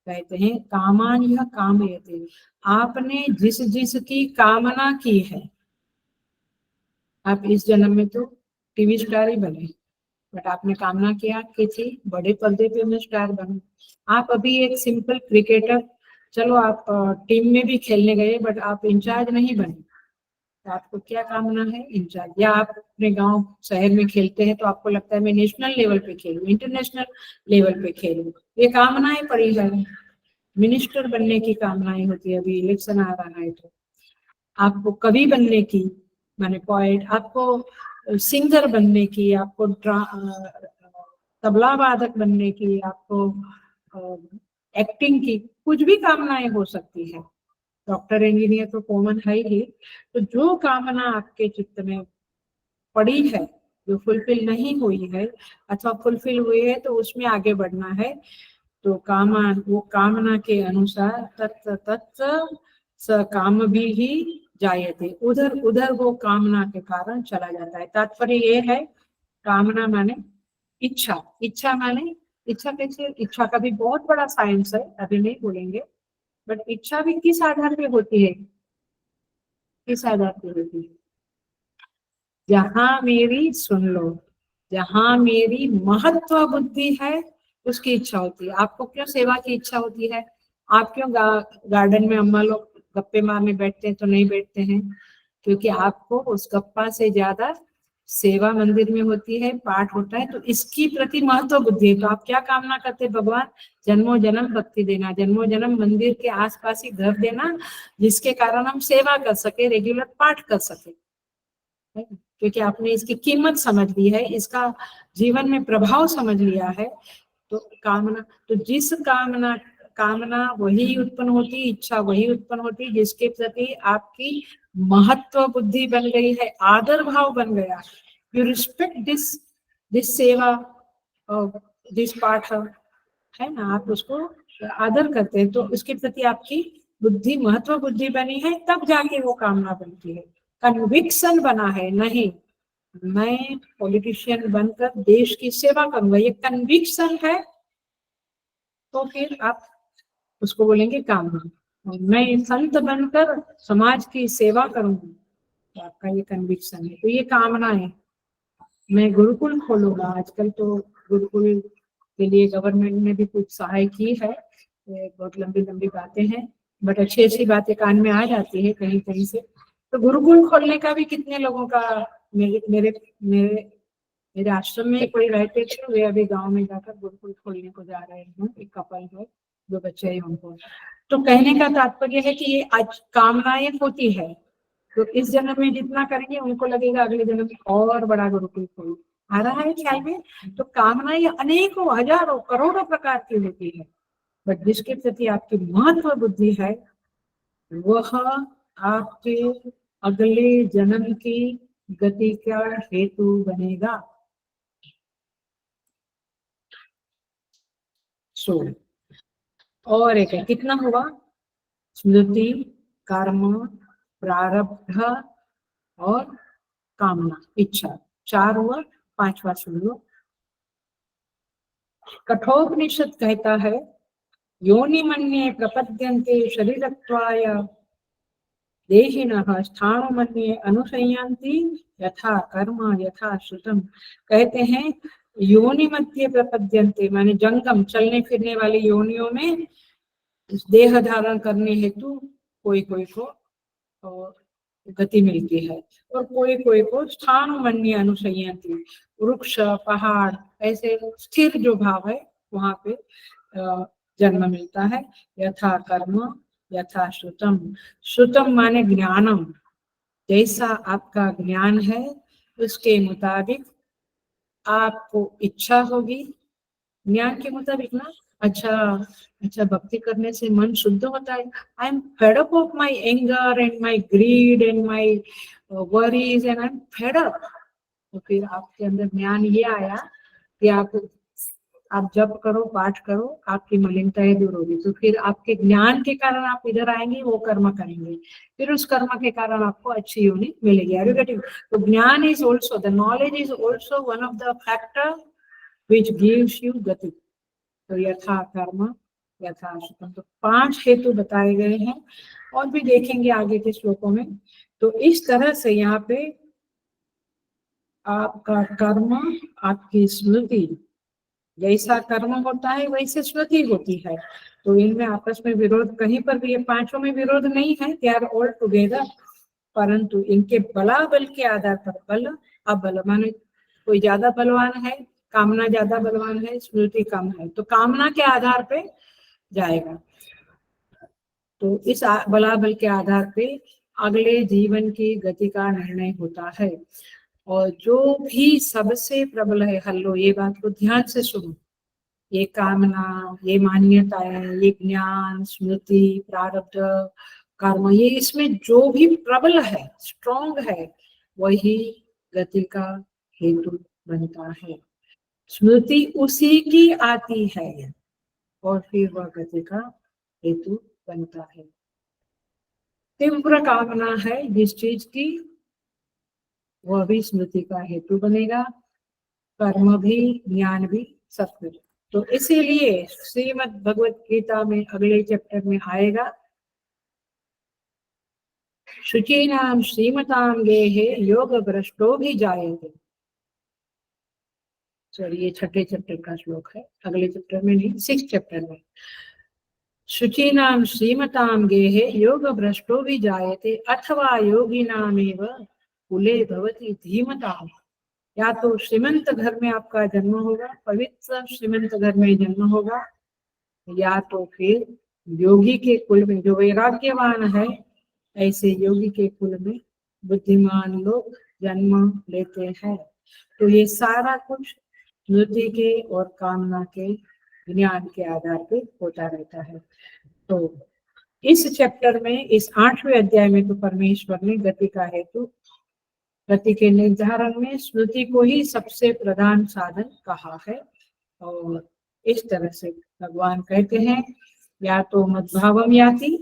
कहते हैं कामान्य कामयते, आपने जिस जिस की कामना की है, आप इस जन्म में तो टीवी स्टार ही बने, बट आपने कामना किया कि थी बड़े पर्दे पे मैं स्टार बनूं। आप अभी एक सिंपल क्रिकेटर, चलो आप टीम में भी खेलने गए बट आप इंचार्ज नहीं बने, तो आपको क्या कामना है? इंचार्ज। या आप अपने गांव शहर में खेलते हैं तो आपको लगता है मैं नेशनल लेवल पे खेलूं, इंटरनेशनल लेवल पे खेलूं, ये कामनाएं पड़ी है। मिनिस्टर बनने की कामनाएं होती है, अभी इलेक्शन आ रहा है तो आपको कवि बनने की, माने पोएट, आपको सिंगर बनने की, आपको तबला वादक बनने की, आपको एक्टिंग की, कुछ भी कामनाएं हो सकती है। डॉक्टर, इंजीनियर तो कॉमन है ही। तो जो कामना आपके चित्त में पड़ी है, जो फुलफिल नहीं हुई है अथवा फुलफिल हुई है, तो उसमें आगे बढ़ना है। तो वो कामना के अनुसार तत्व तत्व स काम भी ही जायते, उधर उधर वो कामना के कारण चला जाता है। तात्पर्य ये है, कामना माने इच्छा, इच्छा माने इच्छा कैसे, इच्छा का भी बहुत बड़ा साइंस है, अभी नहीं बोलेंगे, बट इच्छा भी किस आधार पे होती है, किस आधार पे होती है? जहां मेरी, सुन लो, जहां मेरी महत्व बुद्धि है उसकी इच्छा होती है। आपको क्यों सेवा की इच्छा होती है? आप क्यों गार्डन में अम्मा लोग गप्पे मारने बैठते हैं तो नहीं बैठते हैं? क्योंकि आपको उस गप्पा से ज्यादा सेवा मंदिर में होती है, पाठ होता है, तो इसकी प्रति महत्व बुद्धि है। तो आप क्या कामना करते हैं? भगवान जन्मों जन्म भक्ति देना, जन्मों जन्म मंदिर के आसपास ही घर देना, जिसके कारण हम सेवा कर सके, रेगुलर पाठ कर सके, क्योंकि आपने इसकी कीमत समझ ली है, इसका जीवन में प्रभाव समझ लिया है। तो कामना, तो जिस कामना, कामना वही उत्पन्न होती, इच्छा वही उत्पन्न होती जिसके प्रति आपकी महत्व बुद्धि बन गई है, आदर भाव बन गया। यू रिस्पेक्ट दिस दिस सेवा और दिस पाठ, है ना, आप उसको आदर करते हैं, तो उसके प्रति आपकी बुद्धि, महत्व बुद्धि बनी है, तब जाके वो कामना बनती है। कन्विक्शन बना है, नहीं मैं पॉलिटिशियन बनकर देश की सेवा करूंगा, ये कन्विक्शन है, तो फिर आप उसको बोलेंगे कामना। मैं संत बनकर समाज की सेवा करूंगी, तो आपका ये कन्विक्शन है, तो ये कामना है। मैं गुरुकुल खोलूंगा, आजकल तो गुरुकुल के लिए गवर्नमेंट ने भी कुछ सहाय की है, बहुत लंबी लंबी बातें हैं, बट अच्छी अच्छी बातें कान में आ जाती है कहीं कहीं से। तो गुरुकुल खोलने का भी कितने लोगों का, मेरे मेरे मेरे मेरे आश्रम में कोई रहते थे, वे अभी गांव में जाकर गुरुकुल खोलने को जा रहे हैं, एक कपल है, 2 बच्चे हैं उनको। तो कहने का तात्पर्य है कि ये आज कामनाएं होती है, तो इस जन्म में जितना करेंगे उनको लगेगा अगले जन्म में और बड़ा गुरुकुल खोल। आ रहा है ख्याल में? तो कामनाएं अनेकों, हजारों, करोड़ों प्रकार की होती है, बट जिसके प्रति आपकी महत्व बुद्धि है, वह आपके अगले जन्म की गति का हेतु बनेगा। सो और एक है, कितना हुआ? स्मृति, कर्म, प्रारब्ध और कामना, इच्छा, 4 हुआ। 5वां सुन लो। कठोपनिषद कहता है, योनि मन्ये प्रपद्यन्ते शरीरत्वाय देहिनः स्थाणुमन्ये अनुसंयान्ति यथा कर्म यथा श्रुतम। कहते हैं योनि मध्य प्रपद्यन्ते, माने जंगम चलने फिरने वाली योनियों में देह धारण करने हेतु कोई कोई को गति मिलती है और कोई कोई को स्थाणुमन्ये अनुसंयान्ति, वृक्ष पहाड़ ऐसे स्थिर जो भाव है वहां पे जन्म मिलता है। यथा कर्म यथा श्रुतम, श्रुतम माने ज्ञानम, जैसा आपका ज्ञान है उसके मुताबिक आपको इच्छा होगी, ज्ञान के मुताबिक ना। अच्छा भक्ति करने से मन शुद्ध होता है। I am fed up of my anger and my grid and my worries and I am fed up. तो फिर आपके अंदर ज्ञान ये आया कि आप जप करो, पाठ करो, आपकी मलिनताएं दूर होगी। तो फिर आपके ज्ञान के कारण आप इधर आएंगे, वो कर्म करेंगे, फिर उस कर्म के कारण आपको अच्छी योनि मिलेगी। Are you getting? तो ज्ञान is also, the knowledge is also one of the factor which gives you गति। तो यथा कर्म यथा श्रुतम, तो 5 हेतु बताए गए हैं और भी देखेंगे आगे के श्लोकों में। तो इस तरह से यहाँ पे आपका कर्म, आपकी स्मृति, जैसा कर्म होता है वैसे स्मृति होती है। तो इनमें आपस में विरोध कहीं पर भी, ये 5 में विरोध नहीं है, दे आर ऑल टुगेदर। परंतु इनके बलाबल के आधार पर, बल अबल माने कोई ज्यादा बलवान है, कामना ज्यादा बलवान है, स्मृति कम है, तो कामना के आधार पे जाएगा। तो इस बलाबल के आधार पे अगले जीवन की गति का निर्णय होता है। और जो भी सबसे प्रबल है, हल्लो ये बात को ध्यान से सुनो, ये कामना, ये मान्यताएं, ये ज्ञान, स्मृति, प्रारब्ध, कर्म, ये इसमें जो भी प्रबल है, स्ट्रॉन्ग है, वही गति का हेतु बनता है। स्मृति उसी की आती है और फिर वह गति का हेतु बनता है। तीव्र कामना है जिस चीज की, वह भी स्मृति का हेतु बनेगा, कर्म भी, ज्ञान भी, सब कुछ। तो इसीलिए श्रीमद् भगवत गीता में अगले चैप्टर में आएगा, शुचीनाम श्रीमताम गेहे योग भ्रष्टो भी जायते। सॉरी, ये 6ठे चैप्टर का श्लोक है, अगले चैप्टर में नहीं, 6th चैप्टर में। शुचीनाम श्रीमताम गेहे योग भ्रष्टो भी जायते अथवा योगिनामेव कुले भवति धीमताम। या तो श्रीमंत घर में आपका जन्म होगा, पवित्र श्रीमंत घर में जन्म होगा, या तो फिर योगी के कुल में, जो वैराग्यवान है, ऐसे योगी के कुल में बुद्धिमान लोग जन्म लेते हैं। तो ये सारा कुछ स्मृति के और कामना के, ज्ञान के आधार पे होता रहता है। तो इस चैप्टर में, इस 8वें अध्याय में तो परमेश्वर ने गति का हेतु, गति के निर्धारण में स्मृति को ही सबसे प्रधान साधन कहा है। और इस तरह से भगवान कहते हैं, या तो मद्भावम याति,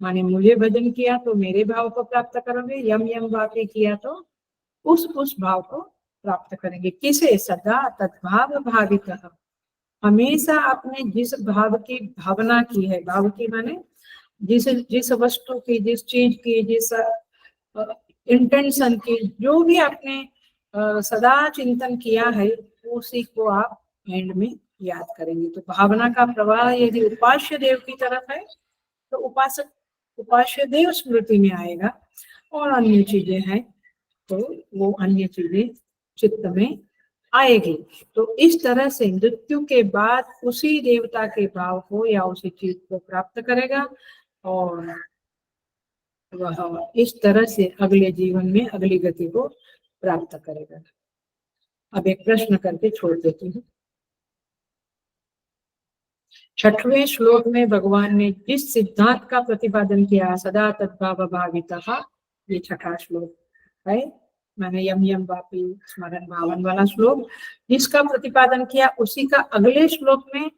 माने मुझे भजन किया तो मेरे भाव को प्राप्त करोगे, यम यम वाक्य किया तो उस भाव को प्राप्त करेंगे। किसे? सदा तद्भाव भावितः, हमेशा आपने जिस भाव की भावना की है, भाव की माने जिस वस्तु की, जिस चीज की, जिस इंटेंशन की, जो भी आपने सदा चिंतन किया है, उसी को आप एंड में याद करेंगे। तो भावना का प्रवाह यदि उपास्य देव की तरफ है तो उपास्य देव स्मृति में आएगा, और अन्य चीजें हैं तो वो अन्य चीजें चित्त में आएगी। तो इस तरह से मृत्यु के बाद उसी देवता के भाव को या उसी चीज को प्राप्त करेगा, और वह इस तरह से अगले जीवन में अगली गति को प्राप्त करेगा। अब एक प्रश्न करके छोड़ देती हूँ। 6वें श्लोक में भगवान ने जिस सिद्धांत का प्रतिपादन किया, सदा तद्भाव भावितः, ये 6ठा श्लोक है, मैंने यम यम वापी स्मरण भावन वाला श्लोक, जिसका प्रतिपादन किया, उसी का अगले श्लोक में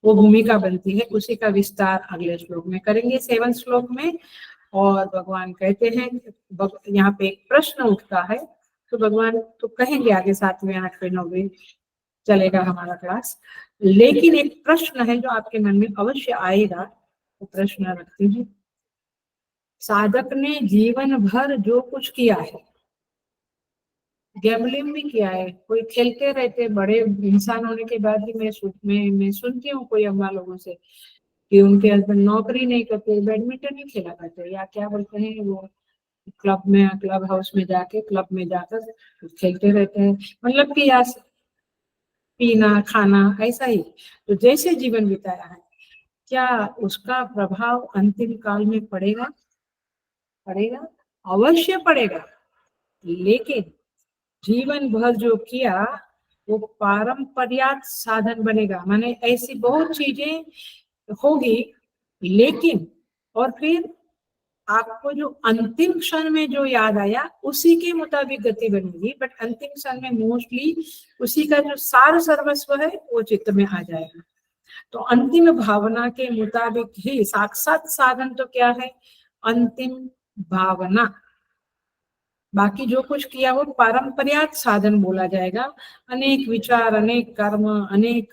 वो भूमिका बनती है, उसी का विस्तार अगले श्लोक में करेंगे, 7 श्लोक में। और भगवान कहते हैं, यहाँ पे एक प्रश्न उठता है, तो भगवान तो कहेंगे आगे 7वें 8वें 9वें चलेगा हमारा क्लास, लेकिन एक प्रश्न है जो आपके मन में अवश्य आएगा। वो प्रश्न रखती हूँ, साधक ने जीवन भर जो कुछ किया है, गैम्बलिंग भी किया है, कोई खेलते रहते, बड़े इंसान होने के बाद भी मैं सुनती हूँ कोई अम्मा लोगों से कि उनके हस्बैंड नौकरी नहीं करते, बैडमिंटन नहीं खेला करते, या क्या बोलते हैं वो, क्लब हाउस में जाके, क्लब में जाकर खेलते रहते हैं, मतलब कि या पीना खाना ऐसा ही। तो जैसे जीवन बिताया है, क्या उसका प्रभाव अंतिम काल में पड़ेगा? पड़ेगा, अवश्य पड़ेगा। लेकिन जीवन भर जो किया वो पारंपरिक साधन बनेगा, माने ऐसी बहुत चीजें होगी, लेकिन और फिर आपको जो अंतिम क्षण में जो याद आया उसी के मुताबिक गति बनेगी, बट अंतिम क्षण में मोस्टली उसी का जो सार सर्वस्व है वो चित्त में आ जाएगा। तो अंतिम भावना के मुताबिक ही साक्षात साधन तो क्या है? अंतिम भावना। बाकी जो कुछ किया वो पारंपरिक साधन बोला जाएगा। अनेक विचार, अनेक कर्म, अनेक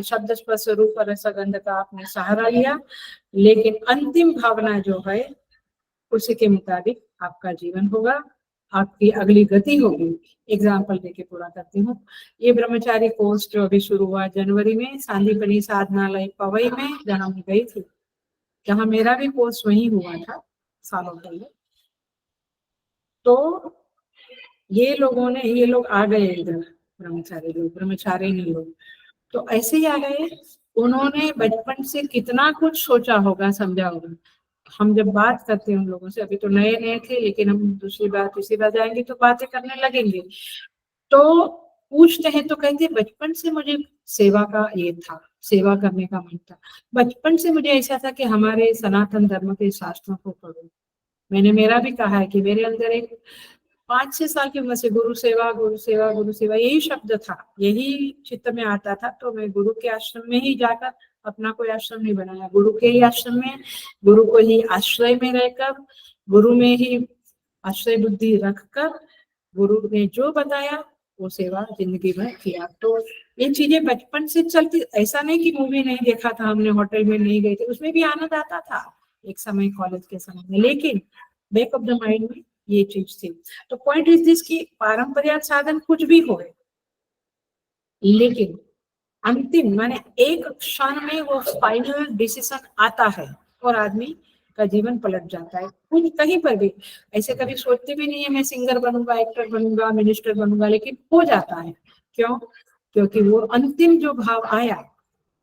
शब्द स्पर्श रूप रसगंध का आपने सहारा लिया, लेकिन अंतिम भावना जो है उसी के मुताबिक आपका जीवन होगा, आपकी अगली गति होगी। एग्जाम्पल देके पूरा करती हूँ। ये ब्रह्मचारी कोर्स जो अभी शुरू हुआ जनवरी में, सांदीपनी साधनालय पवई में, जहाँ मैं गई थी, जहाँ मेरा भी कोर्स वहीं हुआ था सालों पहले। तो ये लोग आ गए इधर, ब्रह्मचारी नहीं लोग, तो ऐसे ही आ गए। उन्होंने बचपन से कितना कुछ सोचा होगा, समझा होगा। हम जब बात करते हैं उन लोगों से, अभी तो नए नए थे, लेकिन हम दूसरी बार तीसरी बार जाएंगे तो बातें करने लगेंगे, तो पूछते हैं तो कहेंगे बचपन से मुझे सेवा का ये था, सेवा करने का मन था, बचपन से मुझे ऐसा था कि हमारे सनातन धर्म के शास्त्रों को पढ़ो। मैंने मेरा भी कहा है कि मेरे अंदर एक 5-6 साल की उम्र से गुरु सेवा गुरु सेवा गुरु सेवा यही शब्द था, यही चित्त में आता था। तो मैं गुरु के आश्रम में ही जाकर, अपना कोई आश्रम नहीं बनाया, गुरु के ही आश्रम में, गुरु को ही आश्रय में रहकर, गुरु में ही आश्रय बुद्धि रखकर, गुरु ने जो बताया वो सेवा जिंदगी भर किया। तो ये चीजें बचपन से चलती, ऐसा नहीं कि मूवी नहीं देखा था हमने, होटल में नहीं गए थे, उसमें भी आनंद आता था एक समय कॉलेज के समय में, लेकिन बैक ऑफ द माइंड में ये चीज थी। तो पॉइंट इज दिस कि पारंपरिक साधन कुछ भी हो, लेकिन अंतिम माने एक क्षण में वो फाइनल डिसीजन आता है और आदमी का जीवन पलट जाता है। कुछ कहीं पर भी ऐसे कभी सोचते भी नहीं है मैं सिंगर बनूंगा, एक्टर बनूंगा, मिनिस्टर बनूंगा, लेकिन हो जाता है। क्यों? क्योंकि वो अंतिम जो भाव आया,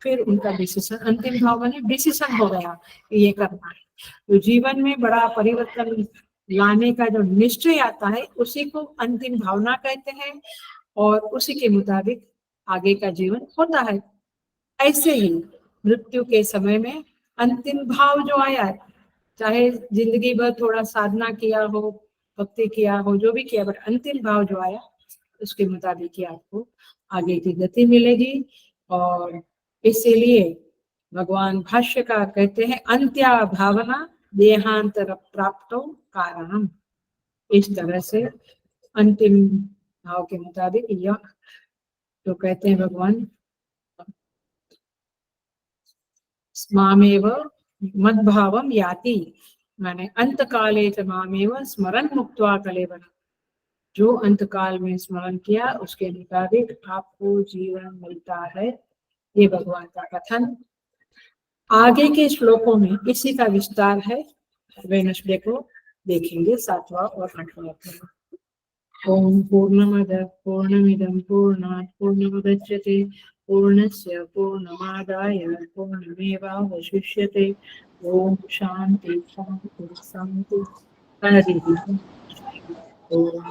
फिर उनका डिसीजन, अंतिम भाव माने डिसीजन हो गया कि ये करना है। तो जीवन में बड़ा परिवर्तन लाने का जो निश्चय आता है उसी को अंतिम भावना कहते हैं, और उसी के मुताबिक आगे का जीवन होता है। ऐसे ही मृत्यु के समय में अंतिम भाव जो आया, चाहे जिंदगी भर थोड़ा साधना किया हो, भक्ति किया हो, जो भी किया, बट अंतिम भाव जो आया उसके मुताबिक ही आपको आगे की गति मिलेगी। और इसीलिए भगवान भाष्यकार कहते हैं अंत्या भावना देहांतर प्राप्तो कारणम। इस तरह से अंतिम भाव के मुताबिक यह तो कहते हैं भगवान मामेव मद्भावम याति, माने अंत काले च मामेव स्मरण मुक्त्वा कलेवरम। जो अंत काल में स्मरण किया उसके मुताबिक आपको जीवन मिलता है। ये भगवान का कथन। आगे के श्लोकों में इसी का विस्तार है, वेडनेसडे को देखेंगे 7वां और 8वां अध्याय। ओम पूर्णमदः पूर्णमिदं पूर्णात् पूर्णमुदच्यते पूर्णस्य पूर्णमादाय पूर्णमेवावशिष्यते। ओम शांति शांति शांति। हरि ओम।